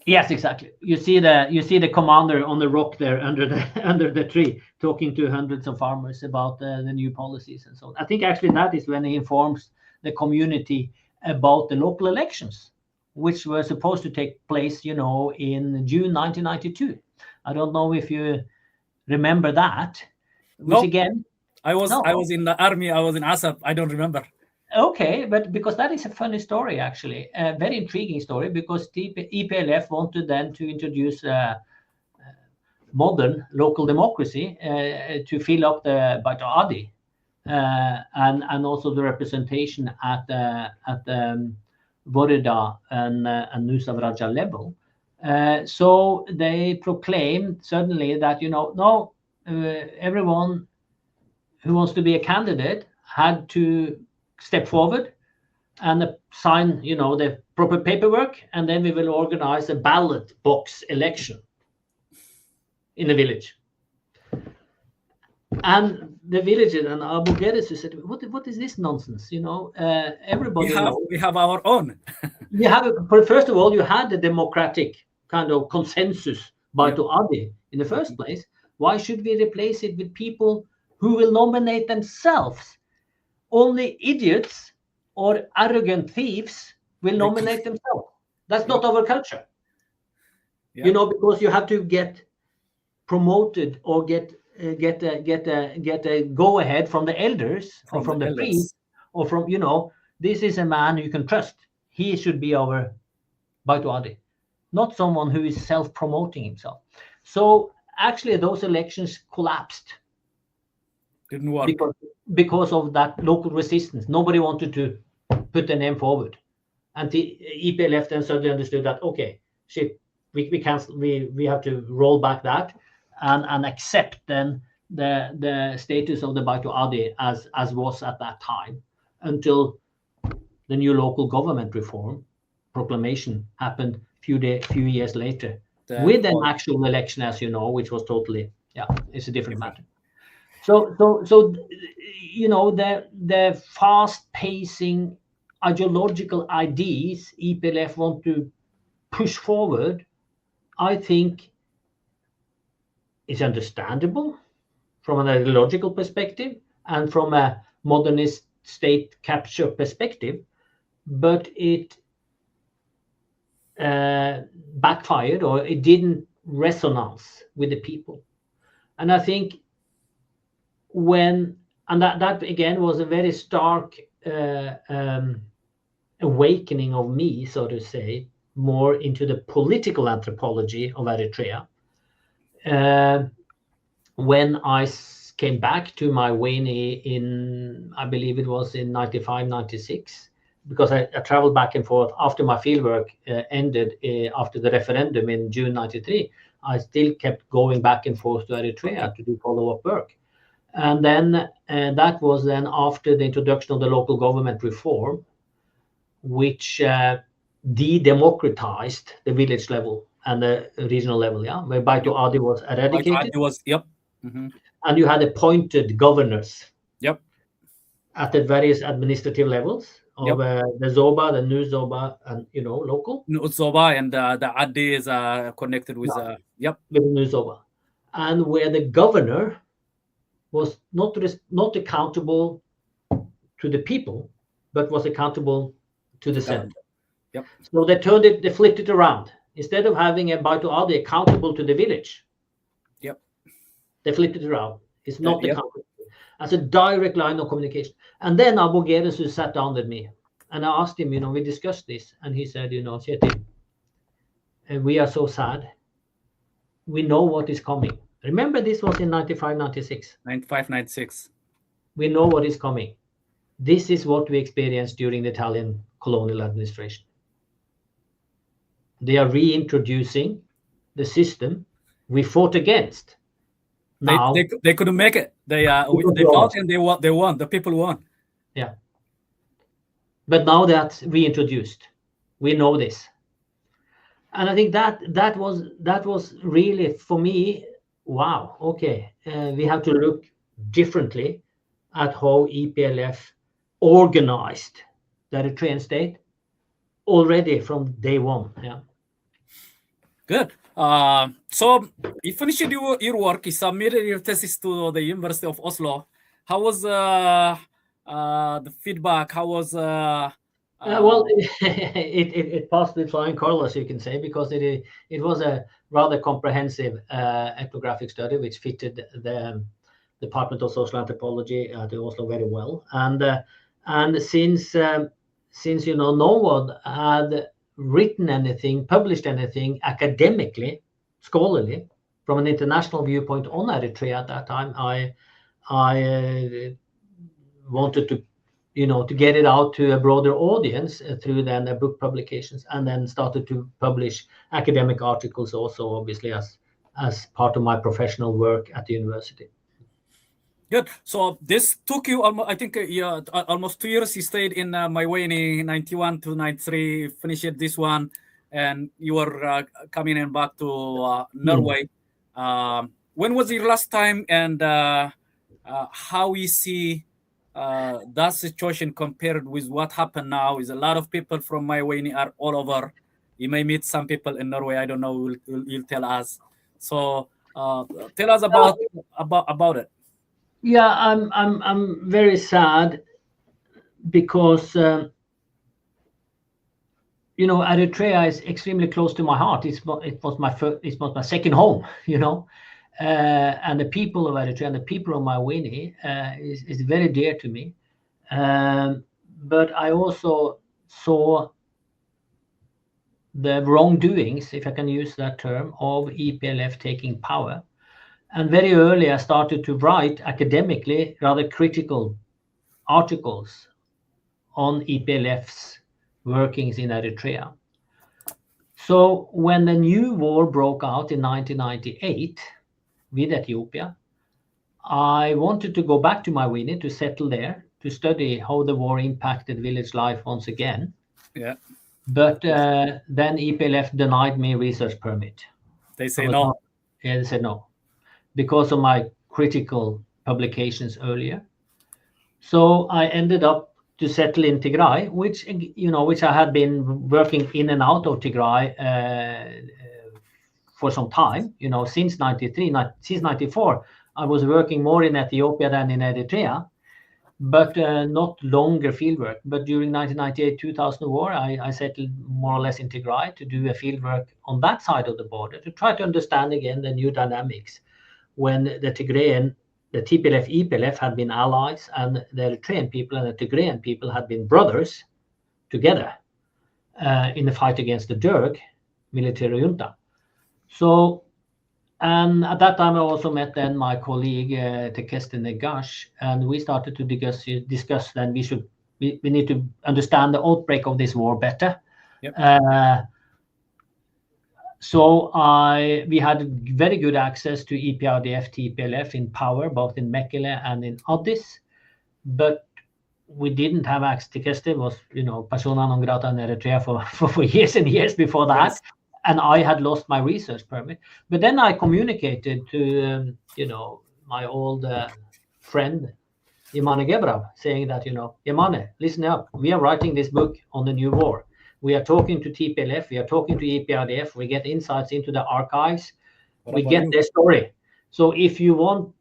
Yes, exactly. You see the commander on the rock there under the tree, talking to hundreds of farmers about the new policies and so on. I think actually that is when he informs the community about the local elections, which were supposed to take place, in June 1992. I don't know if you remember that. Which again, I was in the army. I was in ASAP. I don't remember. Okay, but because that is a funny story, actually, a very intriguing story, because EPLF wanted then to introduce modern local democracy to fill up the Baitu Adi and also the representation at the Woreda and Nusa Raja level. So they proclaimed suddenly that everyone who wants to be a candidate had to step forward and sign, the proper paperwork, and then we will organize a ballot box election in the village. And the villagers and Abu Geresu said, "What is this nonsense? Everybody we have our own." First of all, you had the democratic kind of consensus Baitu Adi in the first place. Why should we replace it with people who will nominate themselves? Only idiots or arrogant thieves will nominate themselves. That's not our culture. Because you have to get promoted or get a go ahead from the elders or from the priest or from this is a man you can trust. He should be our Baitu Adi, not someone who is self-promoting himself. So actually, those elections collapsed. Didn't work because of that local resistance. Nobody wanted to put the name forward, and the EPLF then suddenly understood that we cancel. We have to roll back that and accept then the status of the Baitu Adi as was at that time until the new local government reform proclamation happened few years later with an actual election, as which was totally it's a different matter. So the fast-pacing ideological ideas EPLF want to push forward, I think, is understandable from an ideological perspective and from a modernist state capture perspective, but it backfired, or it didn't resonance with the people. And I think that again was a very stark awakening of me, so to say, more into the political anthropology of Eritrea. When I came back to Mayweni in, I believe it was in 95, 96, because I traveled back and forth after my fieldwork ended after the referendum in June 93. I still kept going back and forth to Eritrea to do follow-up work. And then that was then after the introduction of the local government reform, which de-democratized the village level and the regional level, where Baitu Adi was eradicated. And you had appointed governors at the various administrative levels of the Zoba, the New Zoba, and local. New Zoba and the Adi is connected with with the New Zoba, and where the governor was not accountable to the people, but was accountable to the center. So they flipped it around. Instead of having a Baitu Adi accountable to the village, they flipped it around. It's not accountable. As a direct line of communication. And then Abu Geresu sat down with me, and I asked him, we discussed this, and he said, Kjetil, we are so sad. We know what is coming. Remember, this was in 95, 96. 95, 96. We know what is coming. This is what we experienced during the Italian colonial administration. They are reintroducing the system we fought against. Now they couldn't make it. They fought and they won. The people won. Yeah. But now that's reintroduced. We know this. And I think that was really, for me, wow, okay, we have to look differently at how EPLF organized the Eritrean state already from day one. Yeah. Good. So you finished your work, you submitted your thesis to the University of Oslo. How was the feedback? How was well, it passed with flying colors, you can say, because it was a rather comprehensive ethnographic study which fitted the Department of Social Anthropology at Oslo very well. And since no one had written anything, published anything academically, scholarly, from an international viewpoint on Eritrea at that time, I wanted to get it out to a broader audience through then book publications, and then started to publish academic articles also, obviously, as part of my professional work at the university. Good. So this took you, I think, almost 2 years. You stayed in Mayweni, 91 to 93, finished this one, and you were coming in back to Norway. When was your last time, and how we see that situation compared with what happened now? Is a lot of people from Mayweni are all over. You may meet some people in Norway. I don't know. You'll tell us. So tell us about it. Yeah, I'm very sad because Eritrea is extremely close to my heart. It was my second home, and the people of Eritrea and the people of Mayweni is very dear to me. But I also saw the wrongdoings, if I can use that term, of EPLF taking power. And very early, I started to write academically rather critical articles on EPLF's workings in Eritrea. So when the new war broke out in 1998 with Ethiopia, I wanted to go back to Mayweni to settle there, to study how the war impacted village life once again. Yeah. But then EPLF denied me research permit. They say no. Yeah, they said no, because of my critical publications earlier. So I ended up to settle in Tigray, which I had been working in and out of Tigray for some time, since 93, since 94. I was working more in Ethiopia than in Eritrea, but not longer fieldwork. But during 1998-2000 war, I settled more or less in Tigray to do a fieldwork on that side of the border, to try to understand again the new dynamics when the Tigrayan, the TPLF, EPLF had been allies, and the Eritrean people and the Tigrayan people had been brothers together in the fight against the Derg military junta. So, and at that time I also met then my colleague Kjetil, and we started to discuss then we need to understand the outbreak of this war better. Yep. So we had very good access to EPRDF, TPLF in power, both in Mekele and in Addis, but we didn't have access. Kjetil was, persona non grata in Eritrea for years and years before that. Yes. And I had lost my research permit. But then I communicated to, my old friend, Yemane Gebrab, saying that, Yemane, listen up. We are writing this book on the new war. We are talking to TPLF. We are talking to EPRDF. We get insights into the archives. We get their story. So if you want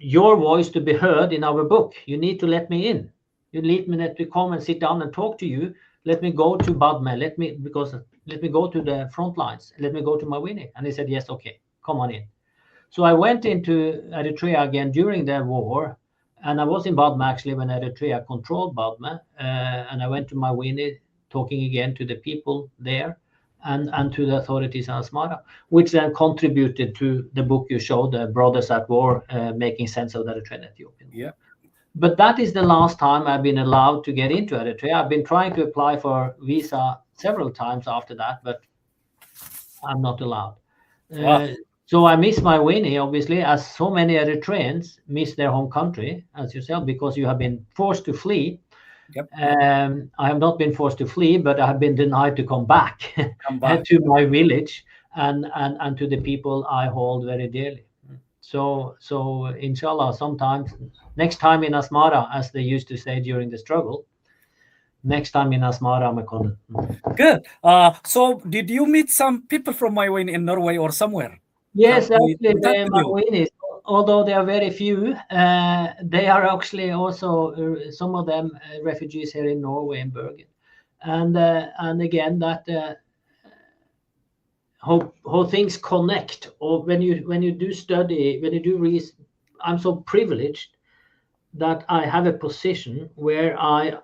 your voice to be heard in our book, you need to let me in. You need me to come and sit down and talk to you. Let me go to Badme. Let me go to the front lines. Let me go to Mayweni. And he said, yes, okay, come on in. So I went into Eritrea again during the war, and I was in Badme actually when Eritrea controlled Badme, and I went to Mayweni, talking again to the people there and to the authorities in Asmara, which then contributed to the book you showed, the Brothers at War, making sense of the Eritrean Ethiopian. Yeah. But that is the last time I've been allowed to get into Eritrea. I've been trying to apply for visa several times after that, but I'm not allowed. Wow. So I miss my Weini, obviously, as so many Eritreans miss their home country, as yourself, because you have been forced to flee. Yep. I have not been forced to flee, but I have been denied to come back, back. to my village and to the people I hold very dearly. So inshallah, sometimes next time in Asmara, as they used to say during the struggle, next time in Asmara, I'm coming. Good. So did you meet some people from Mayweni in Norway or somewhere? Yes, actually, the Mawenis, although there are very few, they are actually also some of them refugees here in Norway in Bergen, and again that how things connect, or when you do study, when you do research. I'm so privileged that I have a position where I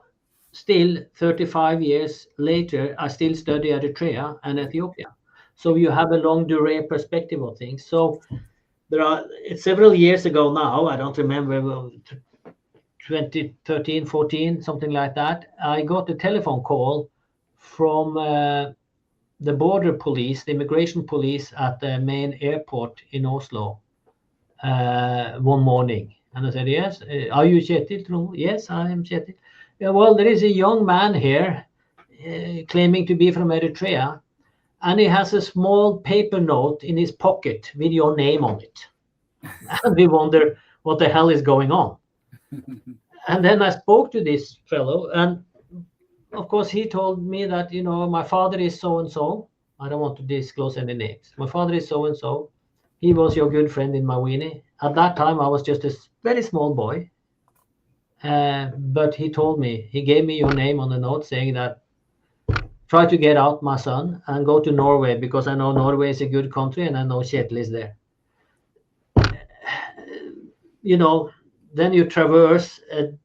still 35 years later I still study Eritrea and Ethiopia. So you have a long durée perspective of things. So it's several years ago now, I don't remember, 2013, 14, something like that. I got a telephone call from the border police, the immigration police at the main airport in Oslo one morning. And I said, yes, are you Kjetil? Yes, I am Kjetil. Yeah, well, there is a young man here claiming to be from Eritrea, and he has a small paper note in his pocket with your name on it. And we wonder what the hell is going on. And then I spoke to this fellow, and of course he told me that, my father is so and so. I don't want to disclose any names. My father is so and so. He was your good friend in Mayweni. At that time, I was just a very small boy. But he told me, he gave me your name on the note, saying that try to get out, my son, and go to Norway, because I know Norway is a good country and I know Kjetil is there. Then you traverse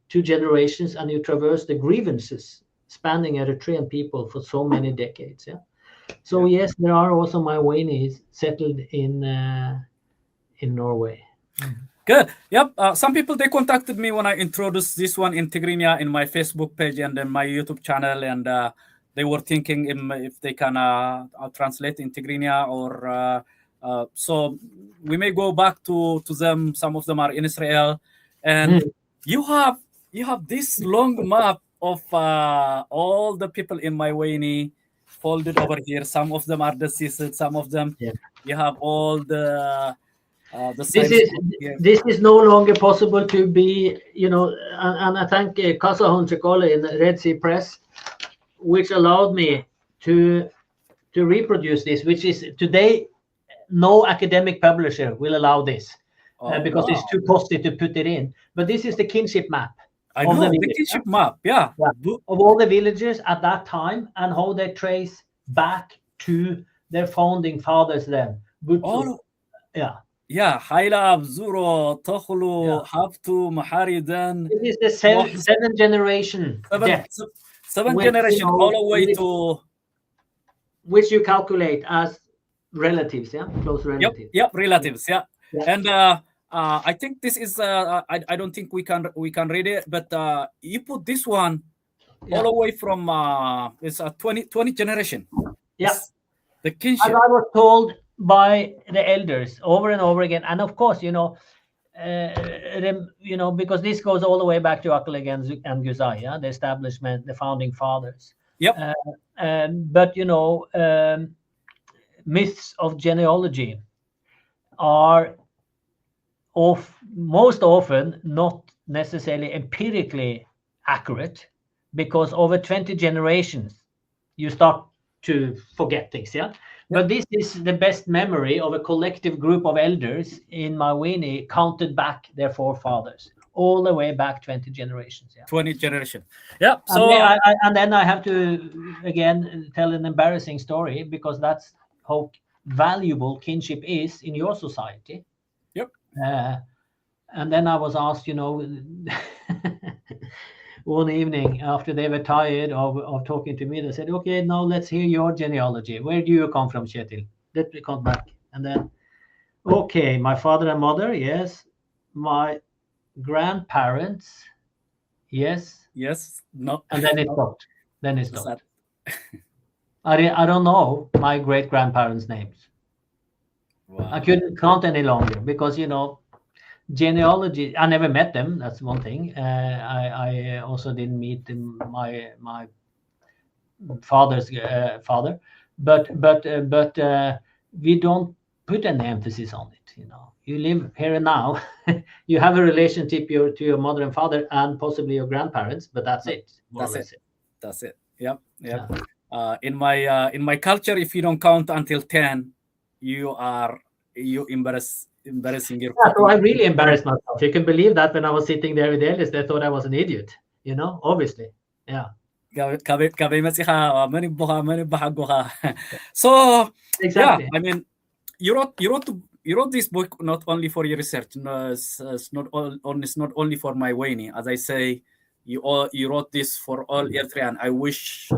2 generations, and you traverse the grievances spanning Eritrean people for so many decades. Yeah. So yes, there are also Maywenis settled in Norway. Good. Yep. Some people, they contacted me when I introduced this one in Tigrigna in my Facebook page and then my YouTube channel, and they were thinking if they can translate in Tigrigna or so we may go back to them. Some of them are in Israel, and you have this long map of all the people in Mayweni folded over here. Some of them are deceased. Some of them you have all the this is no longer possible to be, and I thank Kasahon Chekole in the Red Sea Press, which allowed me to reproduce this, which is today no academic publisher will allow this because it's too costly to put it in. But this is the kinship map. I know the kinship map, yeah, of all the villages at that time, and how they trace back to their founding fathers then. Yeah, Hailab, Zuro, Tokhlu, Haftu, Maharidan. This is the seventh generation. Seventh generation, all the way to... Which you calculate as relatives, close relatives. Yep, relatives, yeah. And I think this is, I don't think we can read it, but you put this one all the way from, it's a 20 generation. Yeah. The kinship. As I was told by the elders over and over again, and of course, because this goes all the way back to Akleg and Guzai, the establishment, the founding fathers. Yep. But myths of genealogy are most often not necessarily empirically accurate, because over 20 generations you start to forget things. But this is the best memory of a collective group of elders in Mayweni, counted back their forefathers all the way back 20 generations. 20 generations. Yeah. So and then I have to again tell an embarrassing story, because that's how valuable kinship is in your society. Yep. And then I was asked, one evening after they were tired of talking to me, they said, okay, now let's hear your genealogy. Where do you come from, Kjetil? Let me come back. And then, okay, my father and mother, yes. My grandparents, yes. Yes, no. And then it stopped. I don't know my great-grandparents' names. Wow. I couldn't count any longer because, you know, genealogy, I never met them. That's one thing. I also didn't meet my father's father, but we don't put any emphasis on it. You know, you live here and now. You have a relationship to your mother and father and possibly your grandparents, but that's it. That's it. Yep. Yeah. In my culture, if you don't count until 10, you embarrassing your. Yeah, so I really embarrassed myself. You can believe that when I was sitting there with the elders, they thought I was an idiot. You know, obviously. Yeah. So exactly. Yeah, I mean, you wrote this book not only for your research. No, it's not only for Mayweni. As I say, you wrote this for all Eritrean. I wish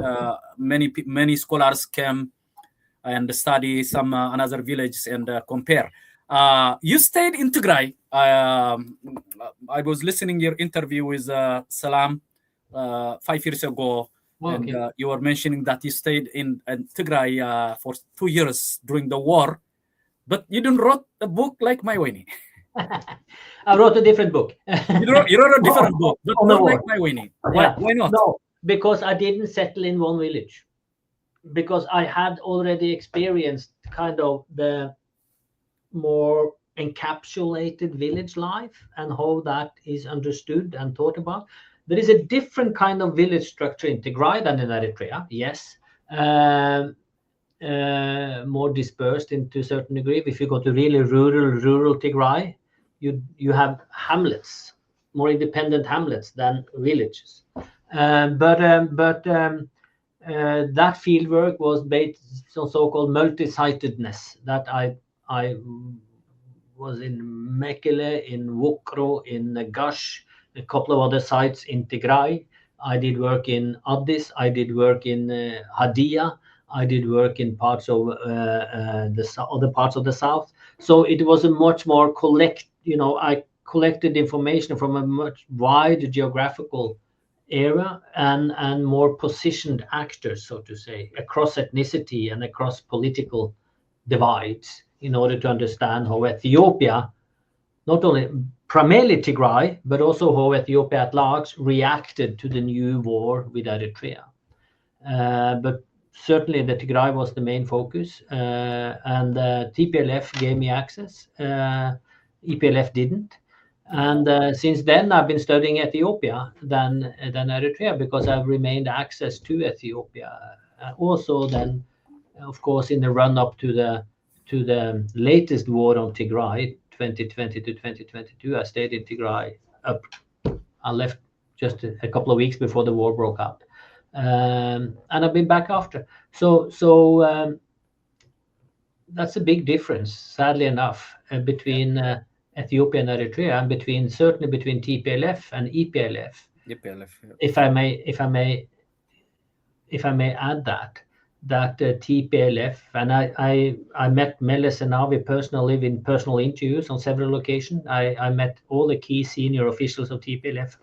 many scholars came and study some another village and compare. You stayed in Tigray. I was listening your interview with Salam 5 years ago. And you were mentioning that you stayed in Tigray for 2 years during the war, but you didn't wrote a book like Mayweni. I wrote a different book. you wrote a different book, but not like Mayweni. Why not? No, because I didn't settle in one village. Because I had already experienced kind of the more encapsulated village life and how that is understood and thought about. There is a different kind of village structure in Tigray than in Eritrea, yes. More dispersed to a certain degree. If you go to really rural Tigray, you have hamlets, more independent hamlets than villages. That fieldwork was based on so-called multi-sitedness. That I was in Mekele, in Wukro, in Gash, a couple of other sites in Tigray. I did work in Addis. I did work in Hadia. I did work in parts of the other parts of the south. So it was a much more I collected information from a much wider geographical area and more positioned actors, so to say, across ethnicity and across political divides, in order to understand how Ethiopia, not only primarily Tigray, but also how Ethiopia at large reacted to the new war with Eritrea. But certainly the Tigray was the main focus, and TPLF gave me access. EPLF didn't. And since then, I've been studying Ethiopia than Eritrea, because I've remained access to Ethiopia. Also, then, of course, in the run-up to the latest war on Tigray, 2020 to 2022, I stayed in Tigray. I left just a couple of weeks before the war broke out, and I've been back after. So that's a big difference, sadly enough, between Ethiopia and Eritrea, and certainly between TPLF and EPLF. EPLF, yeah. If I may add that TPLF, and I met Meles Zenawi personally in personal interviews on several occasions. I met all the key senior officials of TPLF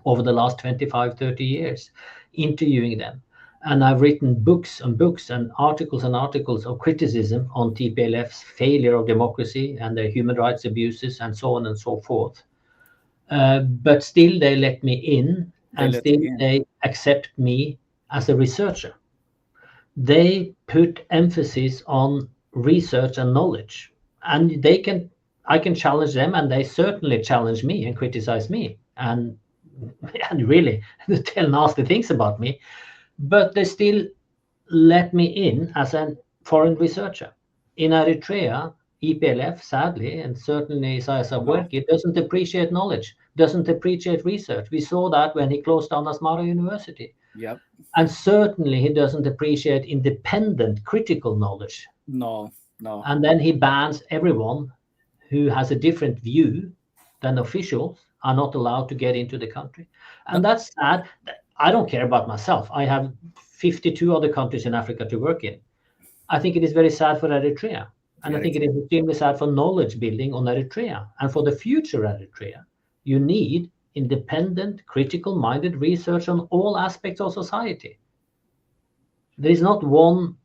over the last 25, 30 years, interviewing them. And I've written books and books and articles of criticism on TPLF's failure of democracy and their human rights abuses and so on and so forth. But still they let me in, and they accept me as a researcher. They put emphasis on research and knowledge, and I can challenge them, and they certainly challenge me and criticize me and really tell nasty things about me. But they still let me in as a foreign researcher. In Eritrea, EPLF, sadly, and certainly Isaias Afwerki, doesn't appreciate knowledge, doesn't appreciate research. We saw that when he closed down Asmara University. Yep. And certainly he doesn't appreciate independent, critical knowledge. No. And then he bans everyone who has a different view than officials are not allowed to get into the country. And that's sad. I don't care about myself. I have 52 other countries in Africa to work in. I think it is very sad for Eritrea. And I think it is extremely sad for knowledge building on Eritrea. And for the future Eritrea, you need independent, critical-minded research on all aspects of society. There is not one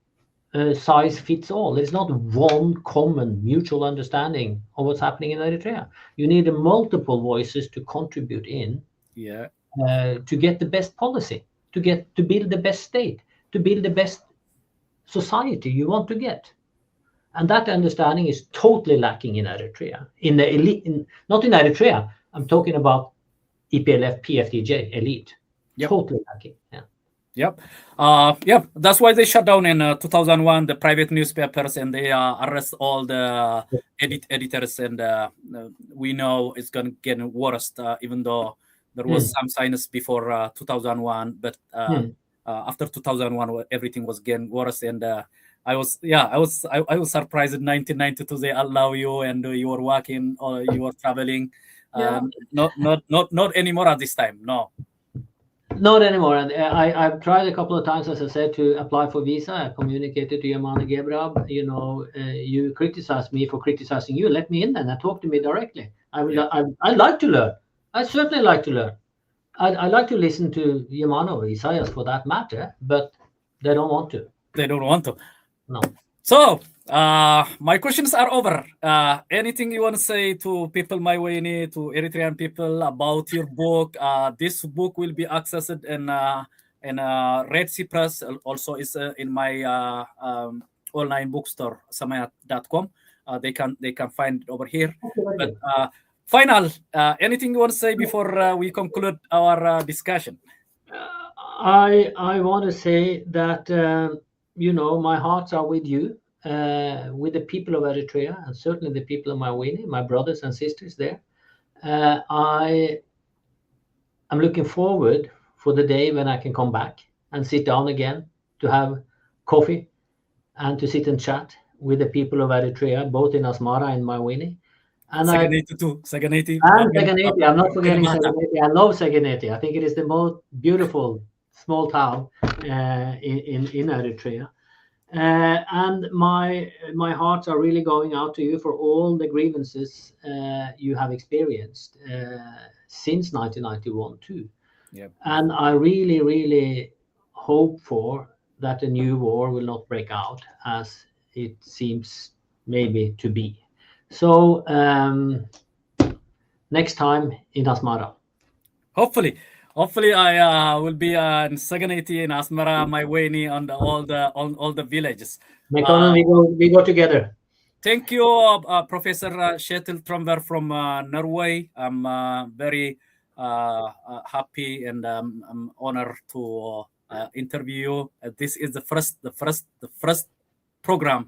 size fits all. There's not one common mutual understanding of what's happening in Eritrea. You need multiple voices to contribute in to get the best policy, to build the best state, to build the best society you want to get. And that understanding is totally lacking in Eritrea. In the elite, not in Eritrea, I'm talking about EPLF, PFDJ, elite. Totally lacking. That's why they shut down in 2001 the private newspapers, and they arrest all the editors, and we know it's going to get worse, even though there was some signs before 2001, but after 2001 everything was getting worse. And I was surprised in 1992 they allow you, and you were working or you were traveling. Not anymore at this time. Not anymore. And I've tried a couple of times, as I said, to apply for visa. I communicated to Yamane Gebrab, you criticize me for criticizing you. Let me in and talk to me directly. I like to learn. I certainly like to learn. I like to listen to Yamane or Isaias for that matter, but they don't want to. They don't want to. No. So my questions are over. Anything you want to say to people, Mayweni, to Eritrean people about your book? This book will be accessed in Red Sea Press. Also, is in my online bookstore, samayat.com. They can find it over here. But final, anything you want to say before we conclude our discussion? I want to say that my hearts are with you. With the people of Eritrea, and certainly the people of Mayweni, my brothers and sisters there. I am looking forward for the day when I can come back and sit down again to have coffee and to sit and chat with the people of Eritrea, both in Asmara and Mayweni. And Saganeti too. Saganeti. And Saganeti. I'm not forgetting Saganeti. I love Saganeti. I think it is the most beautiful small town in Eritrea. And my hearts are really going out to you for all the grievances you have experienced since 1991 too. And I really, really hope for that a new war will not break out, as it seems maybe to be. So next time in Asmara. Hopefully, I will be in Saganeti, in Asmara, Mayweni, on all the villages. We go together. Thank you, Professor Kjetil Tronvoll from Norway. I'm very happy and I'm honored to interview you. This is the first program,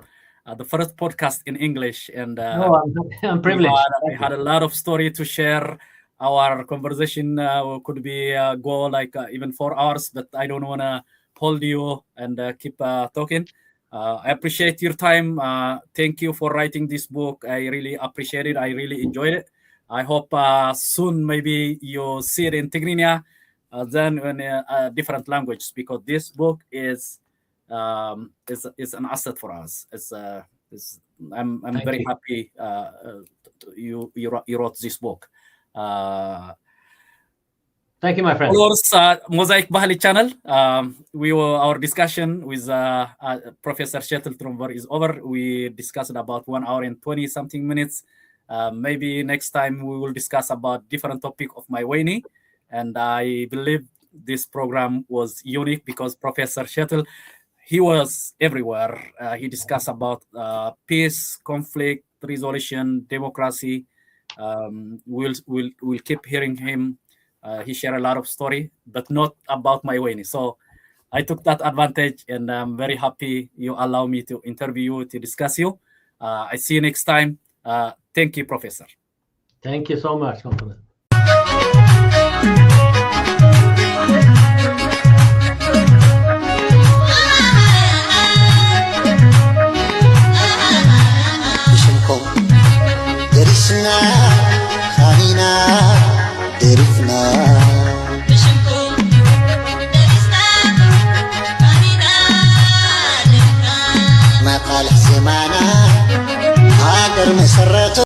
the first podcast in English, and I'm privileged. We had a lot of story to share. Our conversation could be go like even 4 hours, but I don't want to hold you and keep talking. I appreciate your time. Thank you for writing this book. I really appreciate it. I really enjoyed it. I hope soon maybe you see it in Tigrigna, then in a different language, because this book is an asset for us. I'm very happy you wrote this book. Thank you, my friend. Of course, Mosaic Bahli channel. Our discussion with Professor Kjetil Tronvoll is over. We discussed about 1 hour and 20 something minutes. Maybe next time we will discuss about different topic of Mayweni. And I believe this program was unique because Professor Kjetil, he was everywhere. He discussed about peace, conflict, resolution, democracy. We'll keep hearing him. He shared a lot of story, but not about Mayweni. So I took that advantage, and I'm very happy you allow me to interview you, to discuss you. I see you next time. Thank you, Professor. Thank you so much, compliment. ما قال حسيمانا هاجر مسرته